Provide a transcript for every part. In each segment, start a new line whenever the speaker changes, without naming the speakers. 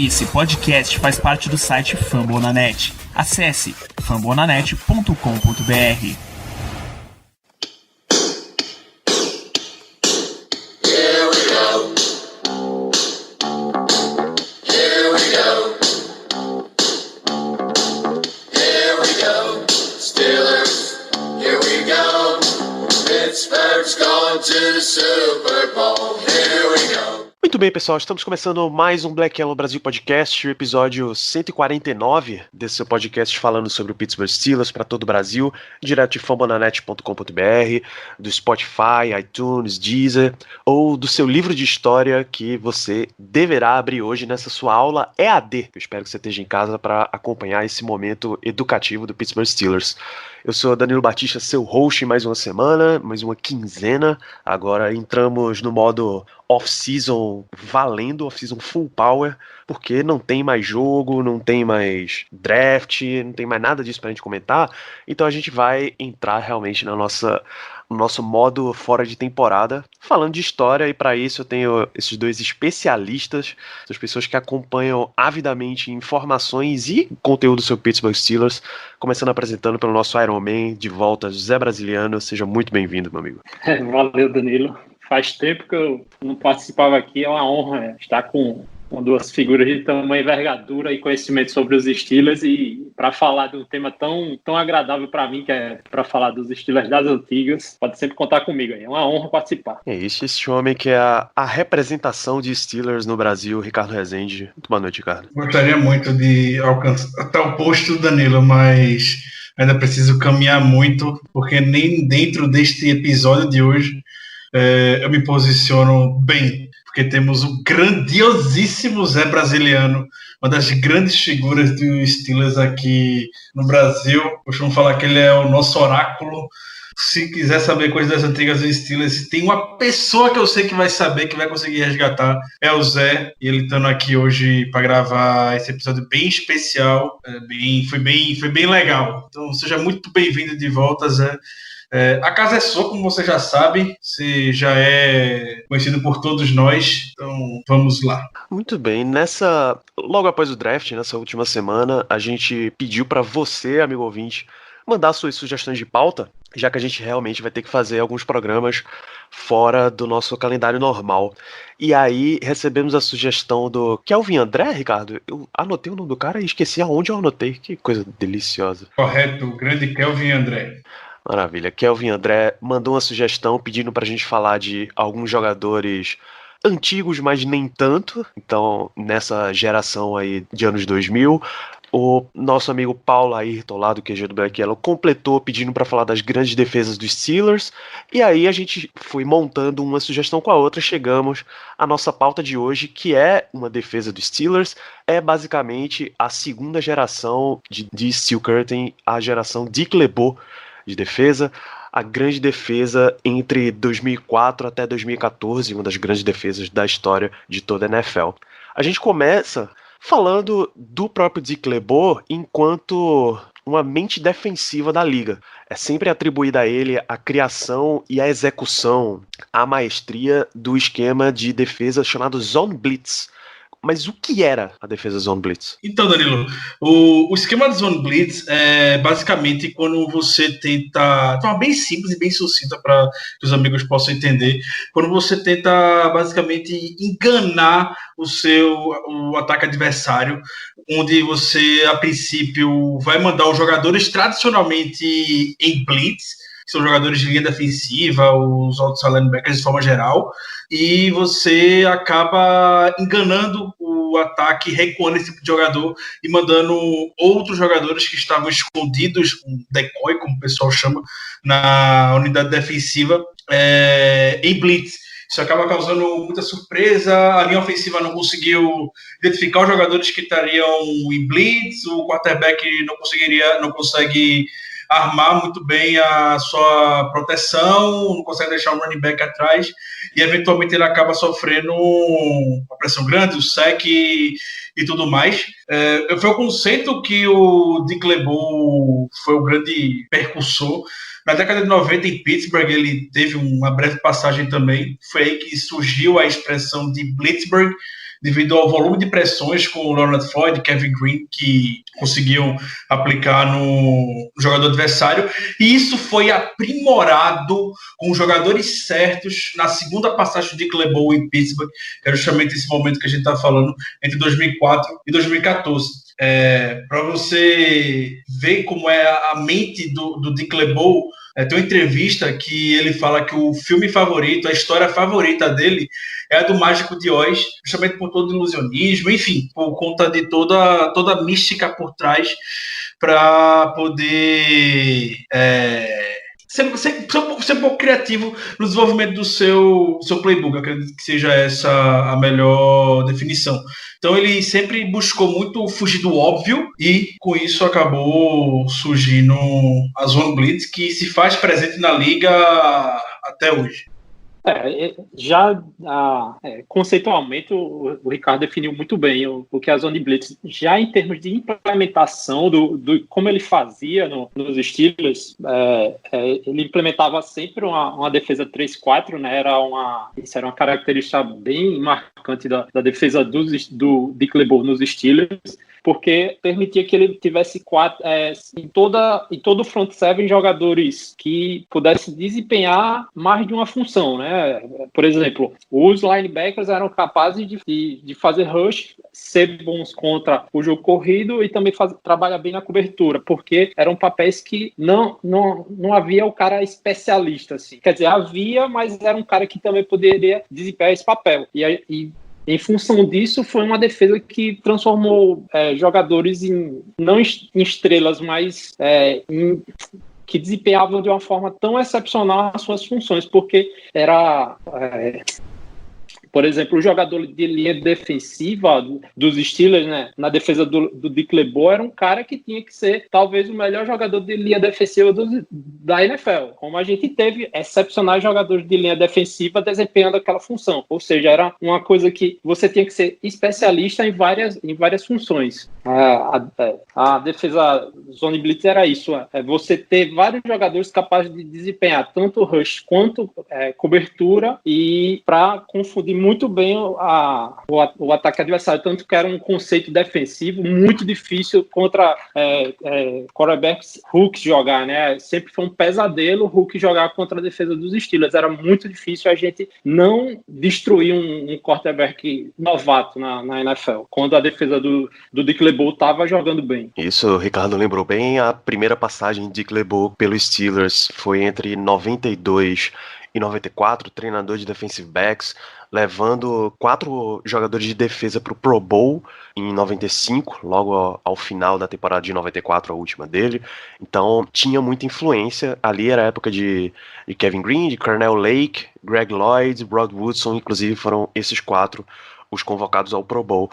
Esse podcast faz parte do site Fambonanet. Acesse fambonanet.com.br.
Muito bem, pessoal, estamos começando mais um Black Yellow Brasil Podcast, o episódio 149 desse seu podcast falando sobre o Pittsburgh Steelers para todo o Brasil, direto de fambonanet.com.br, do Spotify, iTunes, Deezer, ou do seu livro de história que você deverá abrir hoje nessa sua aula EAD. Eu espero que você esteja em casa para acompanhar esse momento educativo do Pittsburgh Steelers. Eu sou Danilo Batista, seu host, mais uma semana, mais uma quinzena. Agora entramos no modo off-season valendo, off-season full power, porque não tem mais jogo, não tem mais draft, não tem mais nada disso pra gente comentar. Então a gente vai entrar realmente no nosso modo fora de temporada, falando de história, e para isso eu tenho esses dois especialistas, as pessoas que acompanham avidamente informações e conteúdo sobre Pittsburgh Steelers, começando apresentando pelo nosso Iron Man, de volta, José Brasiliano. Seja muito bem-vindo, meu amigo.
Valeu, Danilo. Faz tempo que eu não participava aqui, é uma honra estar com duas figuras de tamanha envergadura e conhecimento sobre os Steelers, e para falar de um tema tão agradável para mim, que é para falar dos Steelers das antigas. Pode sempre contar comigo aí, é uma honra participar.
É isso, esse homem que é a representação de Steelers no Brasil, Ricardo Rezende. Muito boa noite, Ricardo.
Gostaria muito de alcançar até o posto do Danilo, mas ainda preciso caminhar muito, porque nem dentro deste episódio de hoje eu me posiciono bem, porque temos o grandiosíssimo Zé Brasiliano, uma das grandes figuras dos Steelers aqui no Brasil. Costumo falar que ele é o nosso oráculo. Se quiser saber coisas das antigas dos Steelers, se tem uma pessoa que eu sei que vai saber, que vai conseguir resgatar, é o Zé. E ele estando aqui hoje para gravar esse episódio bem especial, foi bem legal. Então seja muito bem-vindo de volta, Zé. A casa é sua, como você já sabe, você já é conhecido por todos nós, então vamos lá.
Muito bem, logo após o draft, nessa última semana, a gente pediu para você, amigo ouvinte, mandar suas sugestões de pauta, já que a gente realmente vai ter que fazer alguns programas fora do nosso calendário normal. E aí recebemos a sugestão do Kelvin André, Ricardo. Eu anotei o nome do cara e esqueci aonde eu anotei, que coisa deliciosa.
Correto, o grande Kelvin André.
Maravilha. Kelvin André mandou uma sugestão pedindo pra gente falar de alguns jogadores antigos, mas nem tanto. Então, nessa geração aí de anos 2000, o nosso amigo Paulo Ayrton, lá do QG do Black Yellow, completou pedindo pra falar das grandes defesas dos Steelers. E aí a gente foi montando uma sugestão com a outra. Chegamos à nossa pauta de hoje, que é uma defesa dos Steelers. É basicamente a segunda geração de Steel Curtain, a geração Dick LeBeau de defesa, a grande defesa entre 2004 até 2014, uma das grandes defesas da história de toda a NFL. A gente começa falando do próprio Dick LeBeau enquanto uma mente defensiva da liga. É sempre atribuída a ele a criação e a execução, a maestria do esquema de defesa chamado Zone Blitz. Mas o que era a defesa Zone Blitz?
Então, Danilo, o esquema de Zone Blitz é basicamente quando você tenta, de forma bem simples e bem sucinta para que os amigos possam entender, quando você tenta basicamente enganar o ataque adversário, onde você, a princípio, vai mandar os jogadores tradicionalmente em blitz, que são jogadores de linha defensiva, os outside linebackers de forma geral, e você acaba enganando o ataque, recuando esse tipo de jogador e mandando outros jogadores que estavam escondidos, um decoy, como o pessoal chama, na unidade defensiva, em blitz. Isso acaba causando muita surpresa, a linha ofensiva não conseguiu identificar os jogadores que estariam em blitz, o quarterback não consegue armar muito bem a sua proteção, não consegue deixar o running back atrás, e eventualmente ele acaba sofrendo uma pressão grande, o sec e tudo mais. Foi o conceito que o Dick LeBeau foi o grande percussor. Na década de 90, em Pittsburgh, ele teve uma breve passagem também. Foi aí que surgiu a expressão de Blitzburgh, devido ao volume de pressões com o Leonard Floyd e Kevin Green que conseguiam aplicar no jogador adversário, e isso foi aprimorado com os jogadores certos na segunda passagem de Dick LeBeau em Pittsburgh, que é justamente esse momento que a gente está falando, entre 2004 e 2014. Para você ver como é a mente do Dick LeBeau, tem uma entrevista que ele fala que o filme favorito, a história favorita dele é a do Mágico de Oz, justamente por todo o ilusionismo, enfim, por conta de toda a mística por trás, para poder ser um pouco criativo no desenvolvimento do seu playbook. Eu acredito que seja essa a melhor definição. Então ele sempre buscou muito fugir do óbvio e com isso acabou surgindo a Zone Blitz, que se faz presente na liga até hoje.
Conceitualmente o Ricardo definiu muito bem o que é a Zone Blitz. Já em termos de implementação do como ele fazia nos Steelers, ele implementava sempre uma defesa 3-4, né? Isso era uma característica bem marcante da defesa do Dick LeBeau nos Steelers, porque permitia que ele tivesse em todo o front seven jogadores que pudessem desempenhar mais de uma função, né? Por exemplo, os linebackers eram capazes de fazer rush, ser bons contra o jogo corrido e também trabalhar bem na cobertura, porque eram papéis que não havia o cara especialista, assim. Quer dizer, havia, mas era um cara que também poderia desempenhar esse papel. E em função disso, foi uma defesa que transformou jogadores não em estrelas, mas que desempenhavam de uma forma tão excepcional as suas funções, porque era... por exemplo, o jogador de linha defensiva dos Steelers, né, na defesa do Dick LeBeau, era um cara que tinha que ser talvez o melhor jogador de linha defensiva da NFL. Como a gente teve excepcionais jogadores de linha defensiva desempenhando aquela função. Ou seja, era uma coisa que você tinha que ser especialista em várias funções. A defesa Zone Blitz era isso. Você ter vários jogadores capazes de desempenhar tanto rush quanto cobertura, e para confundir muito bem o ataque adversário, tanto que era um conceito defensivo muito difícil contra quarterbacks rookies jogar, né? Sempre foi um pesadelo o rookie jogar contra a defesa dos Steelers. Era muito difícil a gente não destruir um quarterback novato na NFL, quando a defesa do Dick LeBeau estava jogando bem.
Isso, o Ricardo lembrou bem. A primeira passagem de Dick LeBeau pelos Steelers foi entre 92 e 94, treinador de defensive backs, levando 4 jogadores de defesa para o Pro Bowl em 95, logo ao final da temporada de 94, a última dele. Então tinha muita influência. Ali era a época de Kevin Green, de Carnell Lake, Greg Lloyd, Rod Woodson, inclusive foram esses 4 os convocados ao Pro Bowl.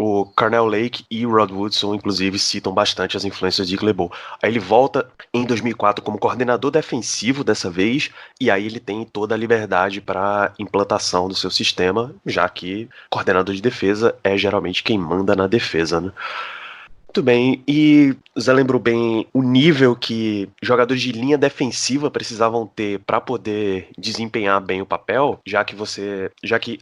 O Carnell Lake e o Rod Woodson, inclusive, citam bastante as influências de Dick LeBeau. Aí ele volta em 2004 como coordenador defensivo dessa vez, e aí ele tem toda a liberdade para implantação do seu sistema, já que coordenador de defesa é geralmente quem manda na defesa, né? Muito bem, e Zé lembrou bem o nível que jogadores de linha defensiva precisavam ter para poder desempenhar bem o papel, já que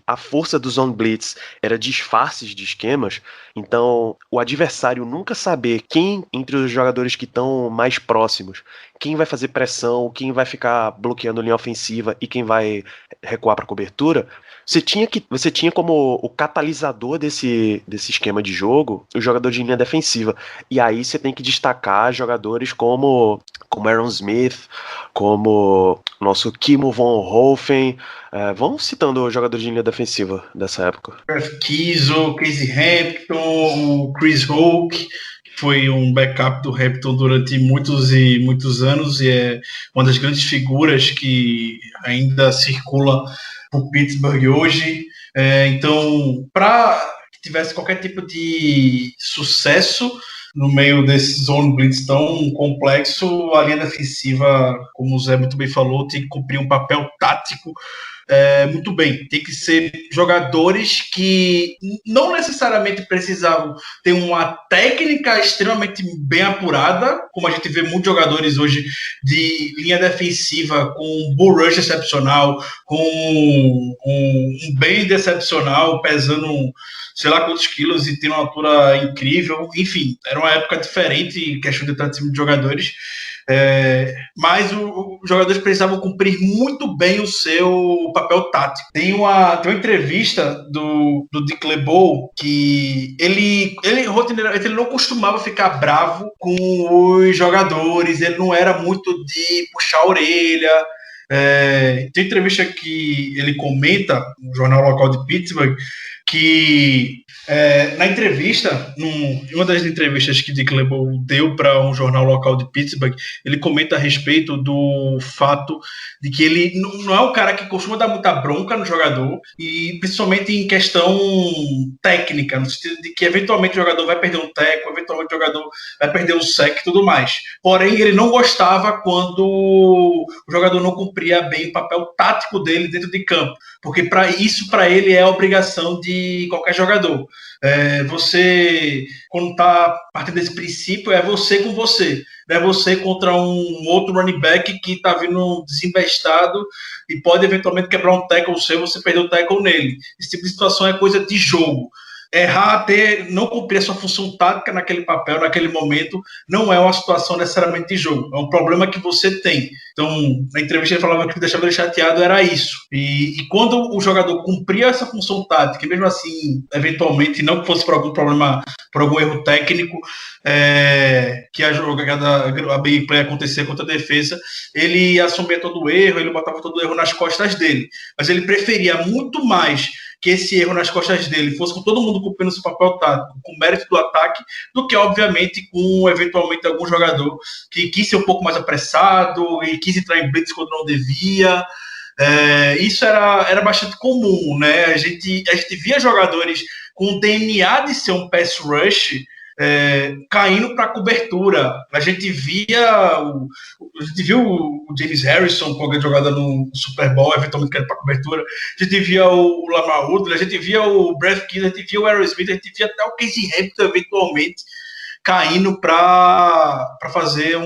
a força do Zone Blitz era disfarces de esquemas. Então o adversário nunca saber quem entre os jogadores que estão mais próximos, quem vai fazer pressão, quem vai ficar bloqueando linha ofensiva e quem vai recuar para cobertura. Você tinha como o catalisador desse esquema de jogo o jogador de linha defensiva. E aí você tem que destacar jogadores como Aaron Smith, como nosso Kimo von Hofen. Vamos citando os jogadores de linha defensiva dessa época.
Kizo, Casey Hampton, o Chris Hoke, que foi um backup do Hampton durante muitos e muitos anos e é uma das grandes figuras que ainda circula por Pittsburgh hoje. Então, para que tivesse qualquer tipo de sucesso no meio desse zone blitz tão complexo, a linha defensiva, como o Zé muito bem falou, tem que cumprir um papel tático muito bem. Tem que ser jogadores que não necessariamente precisavam ter uma técnica extremamente bem apurada, como a gente vê muitos jogadores hoje de linha defensiva com bull rush excepcional, com um bem excepcional, pesando sei lá quantos quilos e tendo uma altura incrível. Enfim, era uma época diferente em questão de time de jogadores. Mas os jogadores precisavam cumprir muito bem o seu papel tático. Tem uma entrevista do Dick LeBeau que ele rotineiramente não costumava ficar bravo com os jogadores, ele não era muito de puxar a orelha. Tem entrevista que ele comenta no jornal local de Pittsburgh que na entrevista, em uma das entrevistas que Dick LeBeau deu para um jornal local de Pittsburgh, ele comenta a respeito do fato de que ele não é um cara que costuma dar muita bronca no jogador, e principalmente em questão técnica, no sentido de que eventualmente o jogador vai perder um tackle, eventualmente o jogador vai perder um sack e tudo mais. Porém, ele não gostava quando o jogador não cumpria bem o papel tático dele dentro de campo, porque para ele é a obrigação de qualquer jogador. Você, quando está partindo desse princípio, é você com você, não é você contra um outro running back que está vindo desinvestado e pode eventualmente quebrar um tackle seu, você perder o tackle nele. Esse tipo de situação é coisa de jogo. Errar, não cumprir a sua função tática naquele papel, naquele momento, não é uma situação necessariamente de jogo, é um problema que você tem. Então, na entrevista ele falava que o que deixava ele chateado era isso. E quando o jogador cumpria essa função tática, e mesmo assim, eventualmente, não que fosse por algum problema, por algum erro técnico, que a jogada, a big play acontecia contra a defesa, ele assumia todo o erro, ele botava todo o erro nas costas dele. Mas ele preferia muito mais que esse erro nas costas dele fosse com todo mundo cumprindo seu papel tático, com mérito do ataque, do que, obviamente, com, eventualmente, algum jogador que quis ser um pouco mais apressado e quis entrar em blitz quando não devia. Isso era bastante comum, né? A gente via jogadores com o DNA de ser um pass rush caindo para cobertura. A gente viu o James Harrison com alguém jogada no Super Bowl, eventualmente caindo para cobertura. A gente via o Lamar Woodley, a gente via o Brad Keane, a gente via o Aerosmith, a gente via até o Casey Hampton eventualmente caindo para fazer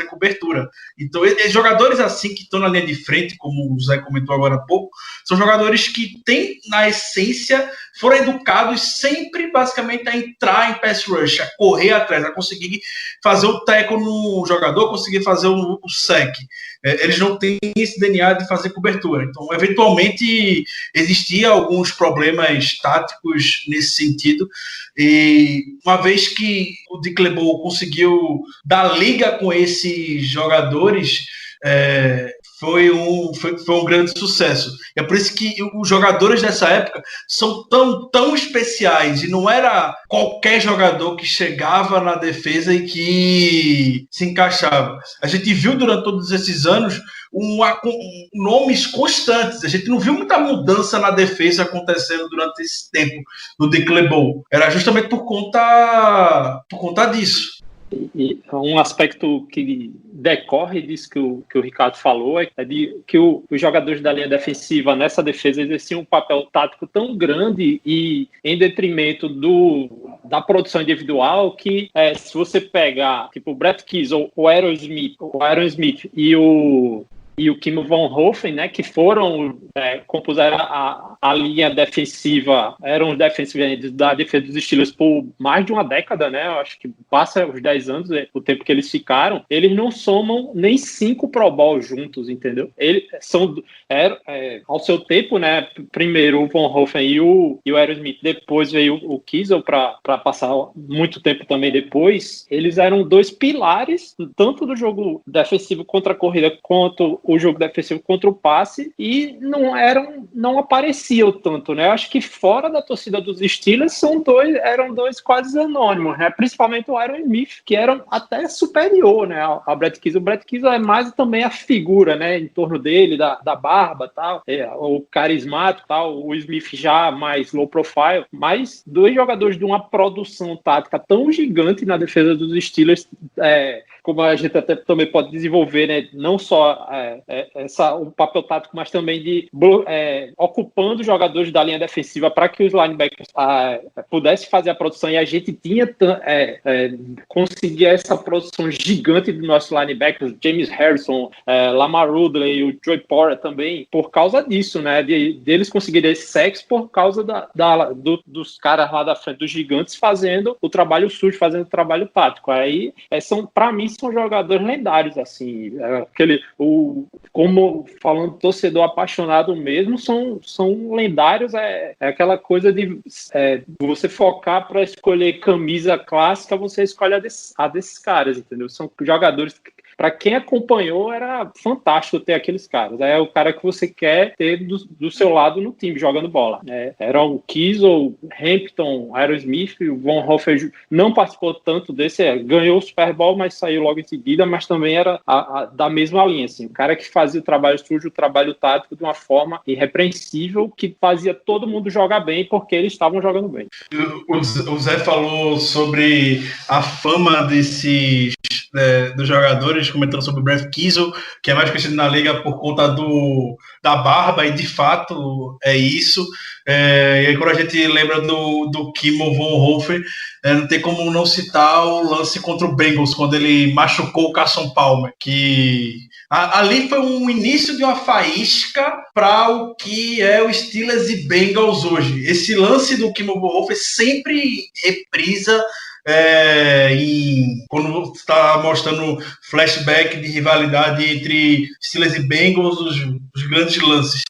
cobertura. Então, jogadores assim que estão na linha de frente, como o Zé comentou agora há pouco, são jogadores que têm, na essência, foram educados sempre, basicamente, a entrar em pass rush, a correr atrás, a conseguir fazer o tackle no jogador, conseguir fazer o sack. Eles não têm esse DNA de fazer cobertura. Então, eventualmente, existia alguns problemas táticos nesse sentido. E uma vez que o Dick LeBeau conseguiu dar liga com esses jogadores, foi um grande sucesso. É por isso que os jogadores dessa época são tão especiais, e não era qualquer jogador que chegava na defesa e que se encaixava. A gente viu durante todos esses anos nomes constantes. A gente não viu muita mudança na defesa acontecendo durante esse tempo do Dick LeBeau. Era justamente por conta disso.
E um aspecto que decorre disso que o Ricardo falou é de que os jogadores da linha defensiva nessa defesa exerciam um papel tático tão grande e em detrimento da produção individual que se você pegar tipo o Brett Keane, o Aaron Smith e o Kim Von Hoffen, né, que compuseram a linha defensiva, eram os defensivos da defesa dos Steelers por mais de uma década, né? Eu acho que passa os 10 anos, o tempo que eles ficaram, eles não somam nem 5 Pro Bowl juntos, entendeu? Eles são, ao seu tempo, né? Primeiro o Von Hoffen e o Aerosmith, depois veio o Kiesel para passar muito tempo também depois. Eles eram dois pilares, tanto do jogo defensivo contra a corrida, quanto o jogo defensivo contra o passe e não apareciam tanto, né? Acho que fora da torcida dos Steelers eram dois quase anônimos, né? Principalmente o Aaron Smith, que eram até superior, né, ao Brett Keisel. O Brett Keisel é mais também a figura, né, em torno dele, da barba, tal, o carismático, tal, o Smith já mais low profile, mas dois jogadores de uma produção tática tão gigante na defesa dos Steelers, como a gente até também pode desenvolver, né, não só o papel tático, mas também de ocupando os jogadores da linha defensiva para que os linebackers pudessem fazer a produção, e a gente tinha conseguia essa produção gigante dos nossos linebackers, James Harrison, Lamar Ridley e o Joey Porter também, por causa disso, né, deles conseguirem esse sexo por causa dos caras lá da frente, dos gigantes, fazendo o trabalho sujo, fazendo o trabalho tático. Aí, para mim, são jogadores lendários, assim, como falando torcedor apaixonado mesmo, são lendários, aquela coisa de você focar para escolher camisa clássica, você escolhe a desses caras, entendeu? São jogadores que, para quem acompanhou, era fantástico ter aqueles caras. É o cara que você quer ter do seu lado no time, jogando bola. Era o Keisel, Hampton, Aerosmith, o Von Hofer não participou tanto desse, ganhou o Super Bowl, mas saiu logo em seguida, mas também era da mesma linha, assim, o cara que fazia o trabalho sujo, o trabalho tático de uma forma irrepreensível, que fazia todo mundo jogar bem, porque eles estavam jogando bem.
O Zé falou sobre a fama dos jogadores, comentando sobre o Brett Keisel, que é mais conhecido na liga por conta da barba, e de fato é isso. E aí, quando a gente lembra do Kimo Von Hofer, não tem como não citar o lance contra o Bengals, quando ele machucou o Carson Palmer, que ali foi um início de uma faísca para o que é o Steelers e Bengals hoje. Esse lance do Kimo Von Hofer sempre reprisa quando está mostrando flashback de rivalidade entre Steelers e Bengals, os grandes lances.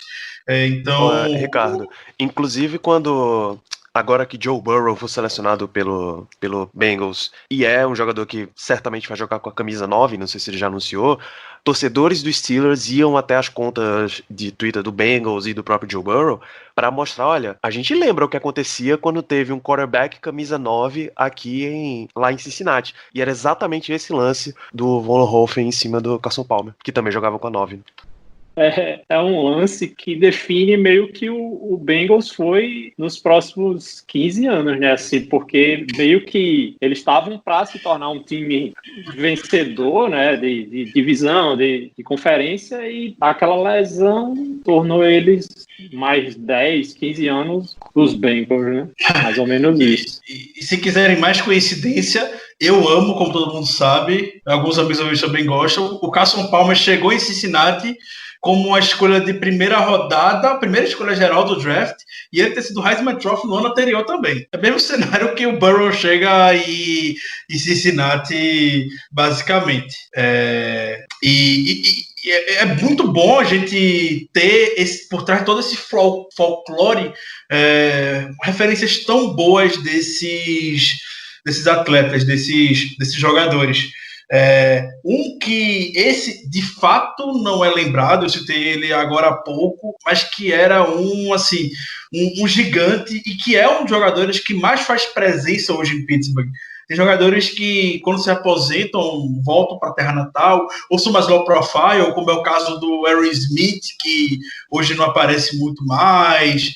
Então,
Ricardo, inclusive agora que Joe Burrow foi selecionado pelo Bengals e é um jogador que certamente vai jogar com a camisa 9, não sei se ele já anunciou, torcedores do Steelers iam até as contas de Twitter do Bengals e do próprio Joe Burrow para mostrar, olha, a gente lembra o que acontecia quando teve um quarterback camisa 9 aqui lá em Cincinnati. E era exatamente esse lance do Von Hofer em cima do Carson Palmer, que também jogava com a 9.
É um lance que define meio que o Bengals foi nos próximos 15 anos, né? Assim, porque meio que eles estavam para se tornar um time vencedor, né? De divisão, de conferência, e aquela lesão tornou eles mais 10, 15 anos dos Bengals, né? Mais ou menos isso.
E se quiserem mais coincidência, eu amo, como todo mundo sabe, alguns amigos também gostam, o Carson Palmer chegou em Cincinnati como uma escolha de primeira rodada, a primeira escolha geral do draft, e ele ter sido Heisman Trophy no ano anterior também. É o mesmo cenário que o Burrow chega em Cincinnati, basicamente. É muito bom a gente ter por trás de todo esse folclore referências tão boas desses atletas, desses jogadores. Que esse de fato não é lembrado, eu citei ele agora há pouco, mas que era um gigante e que é um dos jogadores que mais faz presença hoje em Pittsburgh. Tem jogadores que, quando se aposentam, voltam para a terra natal, ou são mais low profile, como é o caso do Aaron Smith, que hoje não aparece muito mais.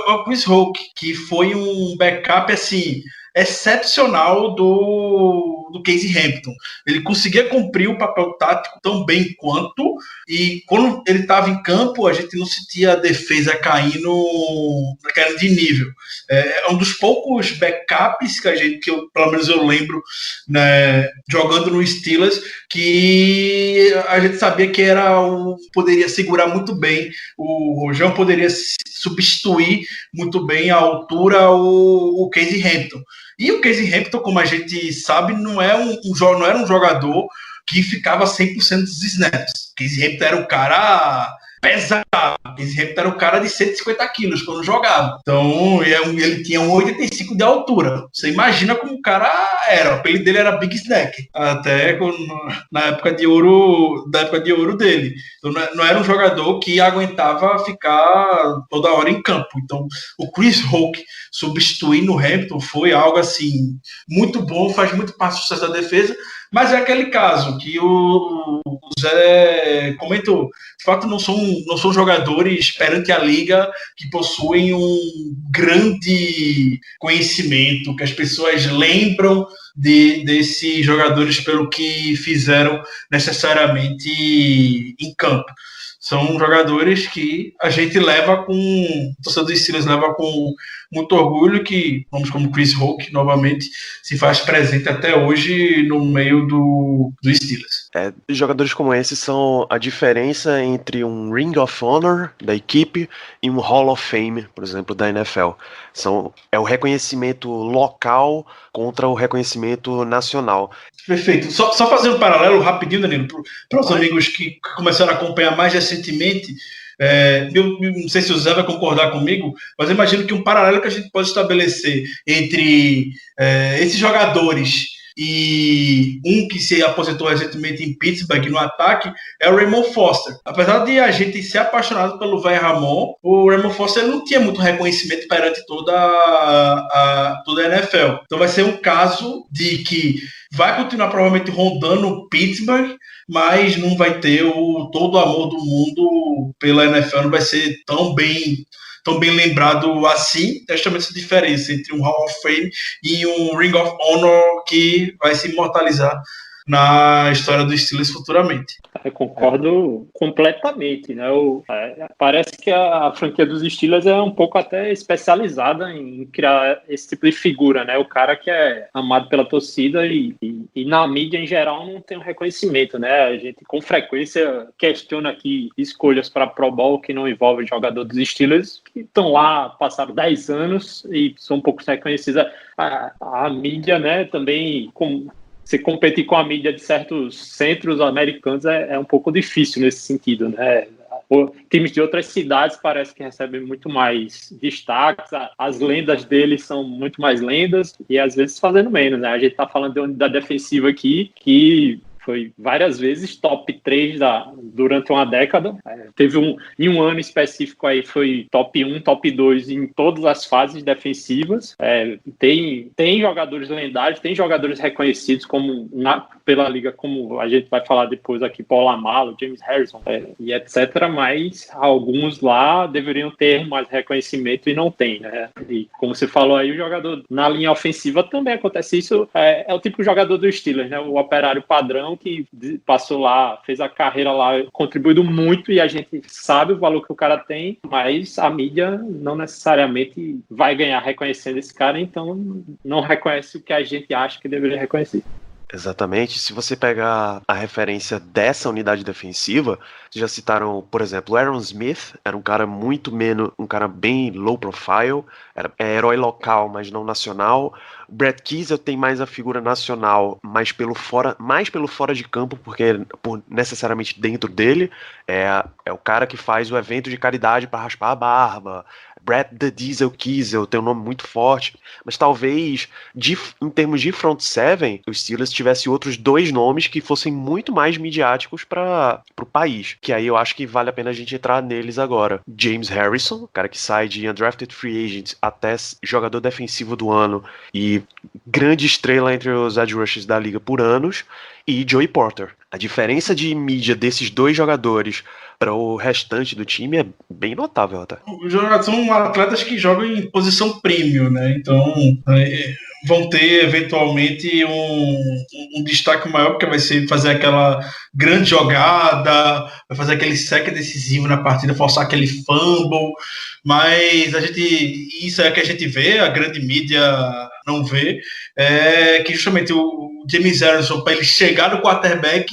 O Chris Hoke, que foi um backup assim excepcional do Casey Hampton. Ele conseguia cumprir o papel tático tão bem quanto, e quando ele estava em campo, a gente não sentia a defesa caindo de nível. É um dos poucos backups pelo menos eu lembro, né, jogando no Steelers, que a gente sabia que poderia segurar muito bem, o Rojão poderia substituir muito bem à altura o Casey Hampton. E o Casey Hampton, como a gente sabe, não era um jogador que ficava 100% dos snaps. O Casey Hampton era o cara pesado. Casey Hampton era um cara de 150 quilos quando jogava. Então, ele tinha 1,85 de altura. Você imagina como o cara era. O apelido dele era Big Snack. Até na época de ouro dele. Então, não era um jogador que aguentava ficar toda hora em campo. Então, o Chris Hoke substituindo o Hampton foi algo assim muito bom, faz muito parte do sucesso da defesa. Mas é aquele caso que o Zé comentou. De fato, não são jogadores perante a liga que possuem um grande conhecimento, que as pessoas lembram desses jogadores pelo que fizeram necessariamente em campo. São jogadores que a gente leva o torcedor dos Steelers leva com muito orgulho, que, vamos como Chris Hoke, novamente, se faz presente até hoje no meio do Steelers.
Jogadores como esses são a diferença entre um Ring of Honor da equipe e um Hall of Fame, por exemplo, da NFL. É o reconhecimento local contra o reconhecimento nacional.
Perfeito. Só fazer um paralelo rapidinho, Danilo, para os amigos que começaram a acompanhar mais recentemente. Eu não sei se o Zé vai concordar comigo, mas eu imagino que um paralelo que a gente pode estabelecer entre esses jogadores e um que se aposentou recentemente em Pittsburgh no ataque é o Raymond Foster. Apesar de a gente ser apaixonado pelo Vai Ramon, o Raymond Foster não tinha muito reconhecimento perante toda a NFL. Então vai ser um caso de que vai continuar provavelmente rondando Pittsburgh, mas não vai ter todo o amor do mundo pela NFL, não vai ser tão bem lembrado assim. É justamente essa diferença entre um Hall of Fame e um Ring of Honor que vai se imortalizar na história dos Steelers futuramente.
Eu concordo completamente, né? Parece que a franquia dos Steelers é um pouco até especializada em criar esse tipo de figura, né? O cara que é amado pela torcida e na mídia em geral não tem um reconhecimento, né? A gente com frequência questiona aqui escolhas para Pro Bowl que não envolvem jogador dos Steelers, que estão lá, passaram 10 anos e são um pouco reconhecidos. A mídia, né, também se competir com a mídia de certos centros americanos é um pouco difícil nesse sentido, né? Times de outras cidades parece que recebem muito mais destaques, as lendas deles são muito mais lendas e às vezes fazendo menos, né? A gente está falando de unidade defensiva aqui que foi várias vezes top 3 durante uma década. Teve em um ano específico aí foi top 1, top 2 em todas as fases defensivas. Tem jogadores lendários, tem jogadores reconhecidos pela liga, como a gente vai falar depois aqui, Paul Amalo, James Harrison e etc. Mas alguns lá deveriam ter mais reconhecimento e não tem, né? E como você falou aí, o jogador na linha ofensiva também acontece isso. É o tipo de jogador do Steelers, né? O operário padrão que passou lá, fez a carreira lá, contribuindo muito e a gente sabe o valor que o cara tem, mas a mídia não necessariamente vai ganhar reconhecendo esse cara, então não reconhece o que a gente acha que deveria reconhecer.
Exatamente. Se você pegar a referência dessa unidade defensiva, já citaram, por exemplo, Aaron Smith, era um cara um cara bem low profile, era herói local, mas não nacional. Brad Keisel tem mais a figura nacional, mais pelo fora de campo, porque necessariamente dentro dele é o cara que faz o evento de caridade para raspar a barba. Brad the Diesel Keisel tem um nome muito forte, mas talvez em termos de front seven, os Steelers tivesse outros 2 nomes que fossem muito mais midiáticos para o país, que aí eu acho que vale a pena a gente entrar neles agora. James Harrison, cara que sai de undrafted free agent até jogador defensivo do ano e grande estrela entre os edge rushers da liga por anos, e Joey Porter. A diferença de mídia desses 2 jogadores para o restante do time é bem notável até.
São atletas que jogam em posição premium, né? Então vão ter eventualmente um destaque maior, porque vai ser fazer aquela grande jogada, vai fazer aquele sec decisivo na partida, forçar aquele fumble, mas isso é que a gente vê, a grande mídia não vê, que justamente o James Harrison, para ele chegar no quarterback,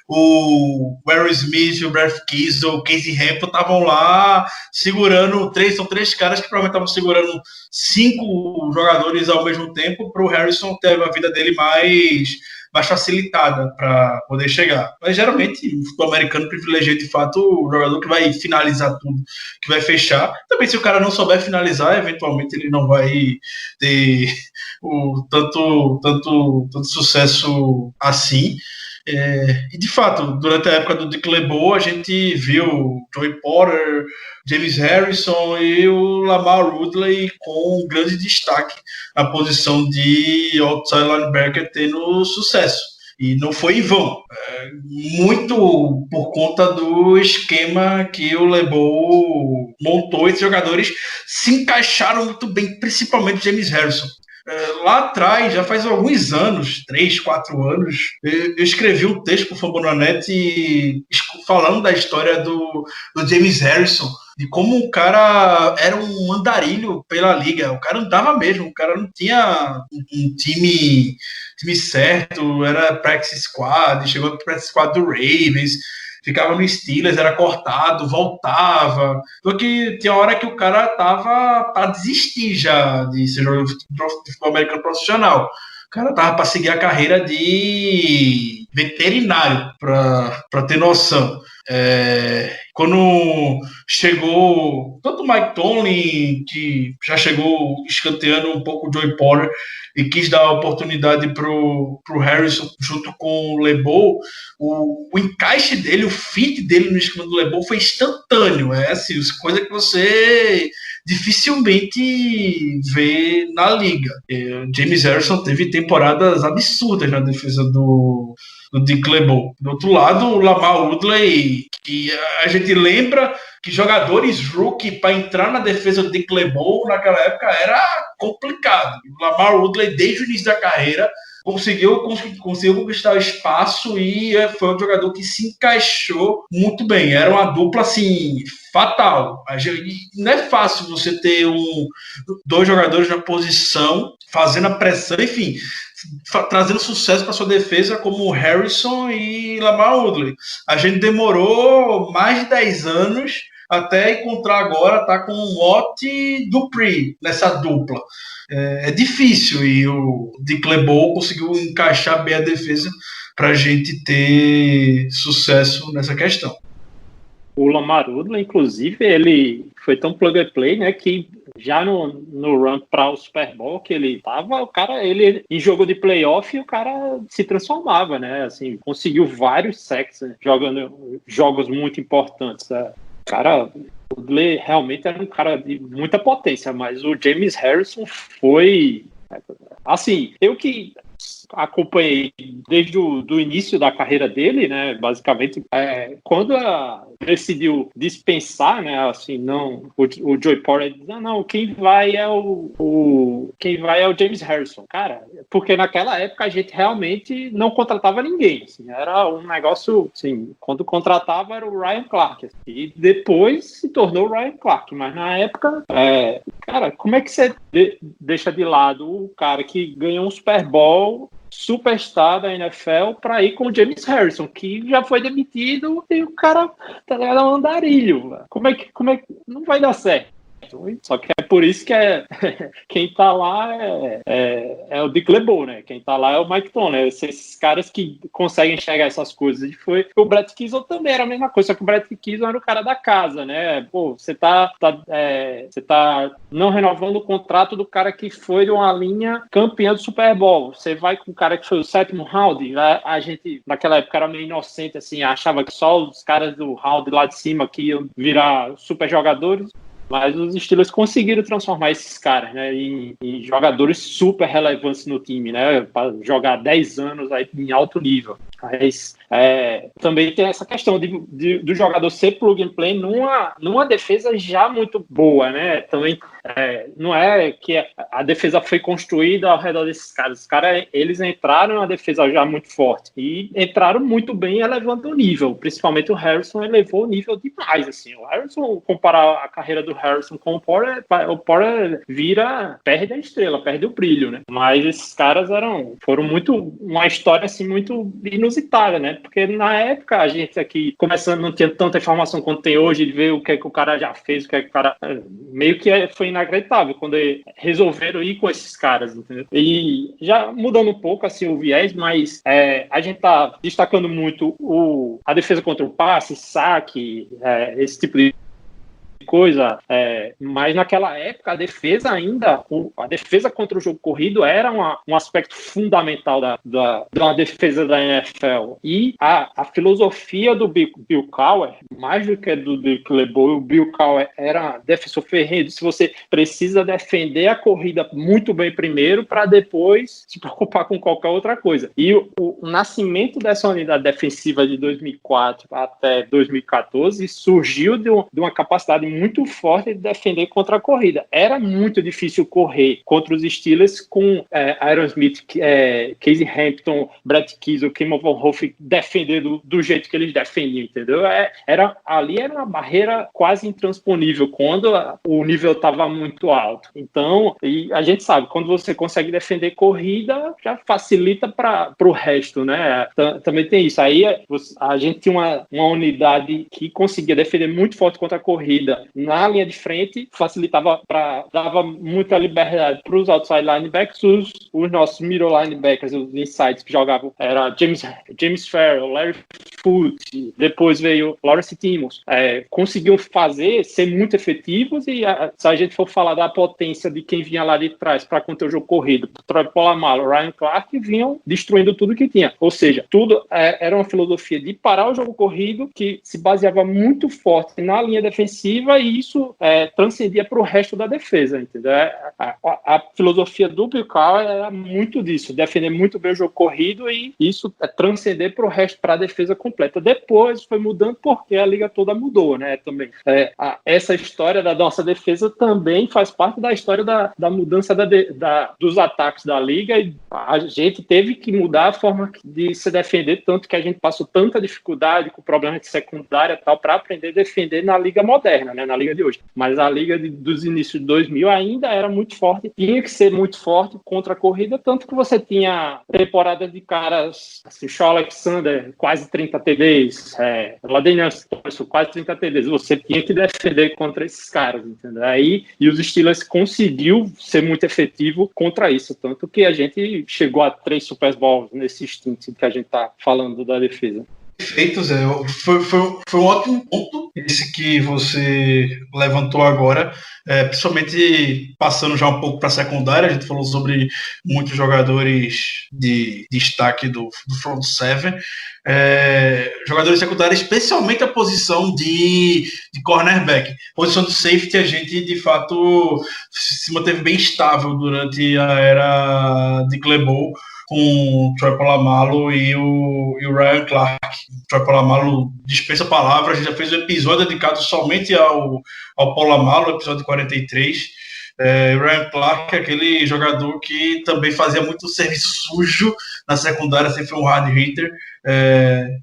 o Aaron Smith, o Brad Keisel, o Casey Hampton estavam lá segurando são 3 caras que provavelmente estavam segurando 5 jogadores ao mesmo tempo para o Harrison ter a vida dele mais mais facilitada para poder chegar. Mas geralmente o futebol americano privilegia de fato o jogador que vai finalizar tudo, que vai fechar. Também se o cara não souber finalizar, eventualmente ele não vai ter tanto sucesso assim. E de fato, durante a época do Dick LeBeau, a gente viu Joey Porter, James Harrison e o Lamar Woodley com grande destaque na posição de outside linebacker tendo sucesso. E não foi em vão. Muito por conta do esquema que o LeBeau montou. Esses jogadores se encaixaram muito bem, principalmente James Harrison. Lá atrás, já faz alguns anos, 3, 4 anos, eu escrevi um texto para o Fambonanet falando da história do James Harrison, de como o cara era um andarilho pela liga. O cara andava mesmo, o cara não tinha um time certo, era practice squad, chegou no practice squad do Ravens, ficava no Steelers, era cortado, voltava. Porque tinha hora que o cara tava para desistir já de ser jogador de futebol americano profissional. O cara tava para seguir a carreira de veterinário, para ter noção. Quando chegou tanto o Mike Tomlin, que já chegou escanteando um pouco o Joey Porter e quis dar a oportunidade pro Harrison junto com o LeBeau, o encaixe dele, o fit dele no esquema do LeBeau foi instantâneo. Assim, coisa que você dificilmente vê na liga. James Harrison teve temporadas absurdas na defesa do Dick LeBeau. Do outro lado, o Lamar Woodley, que a gente lembra que jogadores rookie para entrar na defesa do Dick LeBeau naquela época era complicado. O Lamar Woodley, desde o início da carreira, conseguiu conquistar o espaço e foi um jogador que se encaixou muito bem. Era uma dupla assim fatal. Não é fácil você ter dois jogadores na posição fazendo a pressão, enfim, trazendo sucesso para sua defesa como Harrison e Lamar Woodley. A gente demorou mais de 10 anos até encontrar agora, tá com o Watt e Dupree nessa dupla. É difícil, e o Dick LeBeau conseguiu encaixar bem a defesa para a gente ter sucesso nessa questão.
O Lamar Woodley, inclusive, ele foi tão plug and play, né, que já no run para o Super Bowl que ele tava, o cara, ele em jogo de playoff, o cara se transformava, né, assim, conseguiu vários sacks, né, jogando jogos muito importantes, né. O cara, o Woodley realmente era um cara de muita potência, mas o James Harrison foi, assim, eu que acompanhei desde o início da carreira dele, né, basicamente, quando decidiu dispensar, né, assim, não, o Joey Porter diz, não, quem vai é o James Harrison, cara, porque naquela época a gente realmente não contratava ninguém, assim, era um negócio, assim, quando contratava era o Ryan Clark, assim, e depois se tornou o Ryan Clark, mas na época, cara, como é que você deixa de lado o cara que ganhou um Super Bowl, superstar da NFL, para ir com o James Harrison, que já foi demitido, e o cara tá ligado, é um andarilho. Como é que não vai dar certo? Só que é por isso que quem tá lá é o Dick LeBeau, né? Quem tá lá é o Mike Tomlin, né? Esses caras que conseguem enxergar essas coisas. E foi o Brett Keisel também era a mesma coisa, só que o Brett Keisel era o cara da casa, né? Pô, você tá não renovando o contrato do cara que foi de uma linha campeã do Super Bowl. Você vai com o cara que foi o 7º round. A gente, naquela época, era meio inocente, assim, achava que só os caras do round lá de cima que iam virar super jogadores. Mas os Steelers conseguiram transformar esses caras, né, em jogadores super relevantes no time, né, para jogar 10 anos aí em alto nível. Mas também tem essa questão do jogador ser plug and play numa defesa já muito boa, né? Também não é que a defesa foi construída ao redor desses caras. Os caras, eles entraram na defesa já muito forte e entraram muito bem elevando o nível. Principalmente o Harrison elevou o nível demais, assim. O Harrison, comparar a carreira do Harrison com o Porter perde a estrela, perde o brilho, né? Mas esses caras foram uma história assim muito inusitada, né? Porque na época a gente aqui começando não tinha tanta informação quanto tem hoje, de ver o que é que o cara já fez, o que é que o cara meio que foi inacreditável quando resolveram ir com esses caras, entendeu? E já mudando um pouco assim o viés, mas a gente tá destacando muito a defesa contra o passe, saque, esse tipo de coisa, mas naquela época a defesa contra o jogo corrido era um aspecto fundamental da defesa da NFL, e a filosofia do Bill Cowher, mais do que do Dick LeBeau, o Bill Cowher era defensor ferrenho. Se você precisa defender a corrida muito bem primeiro para depois se preocupar com qualquer outra coisa, e o nascimento dessa unidade defensiva de 2004 até 2014 surgiu de uma capacidade muito forte de defender contra a corrida. Era muito difícil correr contra os Steelers com Aaron Smith, Casey Hampton, Brett Keisel, Kimo Von Hoff defender do jeito que eles defendiam, entendeu? Ali era uma barreira quase intransponível quando o nível estava muito alto. Então, e a gente sabe, quando você consegue defender corrida, já facilita para o resto, né? Também tem isso. Aí a gente tinha uma unidade que conseguia defender muito forte contra a corrida na linha de frente, dava muita liberdade para os outside linebackers, os nossos middle linebackers, os insides que jogavam, era James Farrell, Larry Foote, depois veio Lawrence Timmons, conseguiam ser muito efetivos, e se a gente for falar da potência de quem vinha lá de trás para conter o jogo corrido, Troy Polamalu, Ryan Clark, vinham destruindo tudo que tinha. Ou seja, tudo era uma filosofia de parar o jogo corrido que se baseava muito forte na linha defensiva, e isso transcendia para o resto da defesa, entendeu? A filosofia do Bill Cowher era muito disso, defender muito bem o jogo corrido, e isso transcender para o resto, para a defesa completa. Depois foi mudando porque a liga toda mudou, né? Também essa história da nossa defesa também faz parte da história da mudança dos ataques da liga, e a gente teve que mudar a forma de se defender, tanto que a gente passou tanta dificuldade com problema de secundária e tal, para aprender a defender na liga moderna, né? Na liga de hoje. Mas a liga dos inícios de 2000 ainda era muito forte, tinha que ser muito forte contra a corrida, tanto que você tinha temporadas de caras, assim, Shaw Alexander, quase 30 TDs, Ladanian Tomlinson, quase 30 TDs, você tinha que defender contra esses caras, entendeu? E os Steelers conseguiu ser muito efetivo contra isso, tanto que a gente chegou a 3 Super Bowls nesse instante que a gente tá falando da defesa.
Perfeito, Zé. Foi um ótimo ponto esse que você levantou agora, principalmente passando já um pouco para a secundária. A gente falou sobre muitos jogadores de destaque do front seven, jogadores secundários, especialmente a posição de cornerback. Posição de safety, a gente de fato se manteve bem estável durante a era de LeBeau, com o Troy Polamalu e o Ryan Clark. O Troy Polamalu dispensa palavras, a gente já fez um episódio dedicado somente ao Polamalu, episódio 43. O Ryan Clark é aquele jogador que também fazia muito serviço sujo na secundária, sempre foi um hard hitter.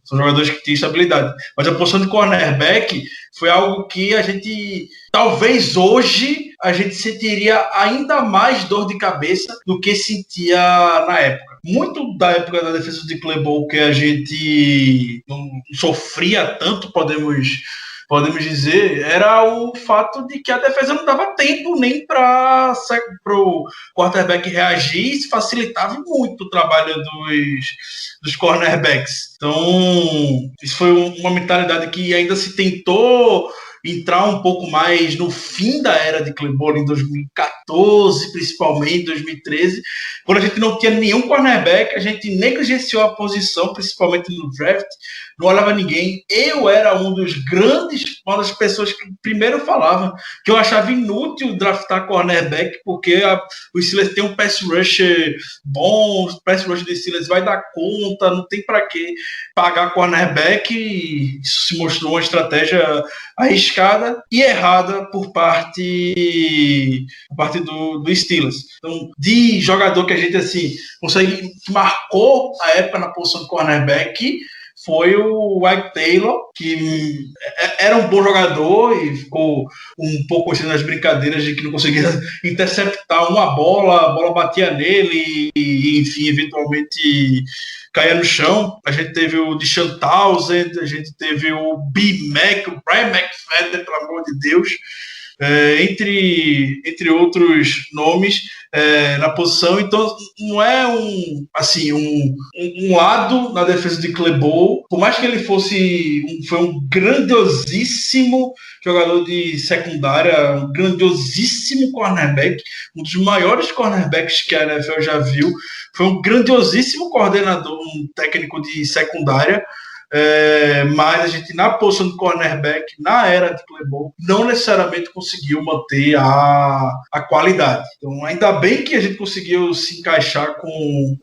São jogadores que têm estabilidade. Mas a posição de cornerback foi algo que a gente, talvez hoje, a gente sentiria ainda mais dor de cabeça do que sentia na época. Muito da época da defesa de LeBeau que a gente não sofria tanto, podemos dizer, era o fato de que a defesa não dava tempo nem para o quarterback reagir, e isso facilitava muito o trabalho dos cornerbacks. Então, isso foi uma mentalidade que ainda se tentou entrar um pouco mais no fim da era de LeBeau, em 2014, principalmente, 2013, quando a gente não tinha nenhum cornerback, a gente negligenciou a posição, principalmente no draft, não olhava ninguém. Eu era uma das pessoas que primeiro falavam que eu achava inútil draftar cornerback, porque o Steelers tem um pass rusher bom, o pass rusher do Steelers vai dar conta, não tem para que pagar cornerback, e isso se mostrou uma estratégia arriscada e errada por parte do Steelers. Então, de jogador que a gente assim consegue, que marcou a época na posição de cornerback, foi o Ike Taylor, que era um bom jogador e ficou um pouco assim nas brincadeiras de que não conseguia interceptar uma bola, a bola batia nele e enfim, eventualmente caía no chão. A gente teve o Deshaun Townsend, a gente teve o B-Mac, o Brian McFadden, pelo amor de Deus. entre outros nomes na posição. Então, não é um lado na defesa de Clebol, por mais que ele foi um grandiosíssimo jogador de secundária, um grandiosíssimo cornerback, um dos maiores cornerbacks que a NFL já viu, foi um grandiosíssimo coordenador, um técnico de secundária, mas a gente, na posição de cornerback, na era de Clebol, não necessariamente conseguiu manter a qualidade. Então, ainda bem que a gente conseguiu se encaixar com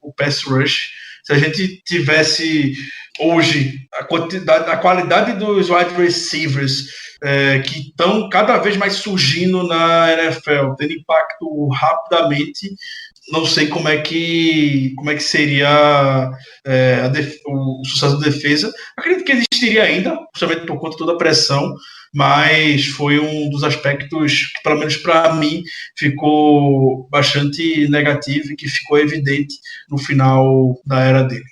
o pass rush. Se a gente tivesse hoje a qualidade dos wide receivers que estão cada vez mais surgindo na NFL, tendo impacto rapidamente, não sei como é que seria o sucesso da defesa. Acredito que existiria ainda, justamente por conta de toda a pressão, mas foi um dos aspectos que, pelo menos para mim, ficou bastante negativo e que ficou evidente no final da era dele.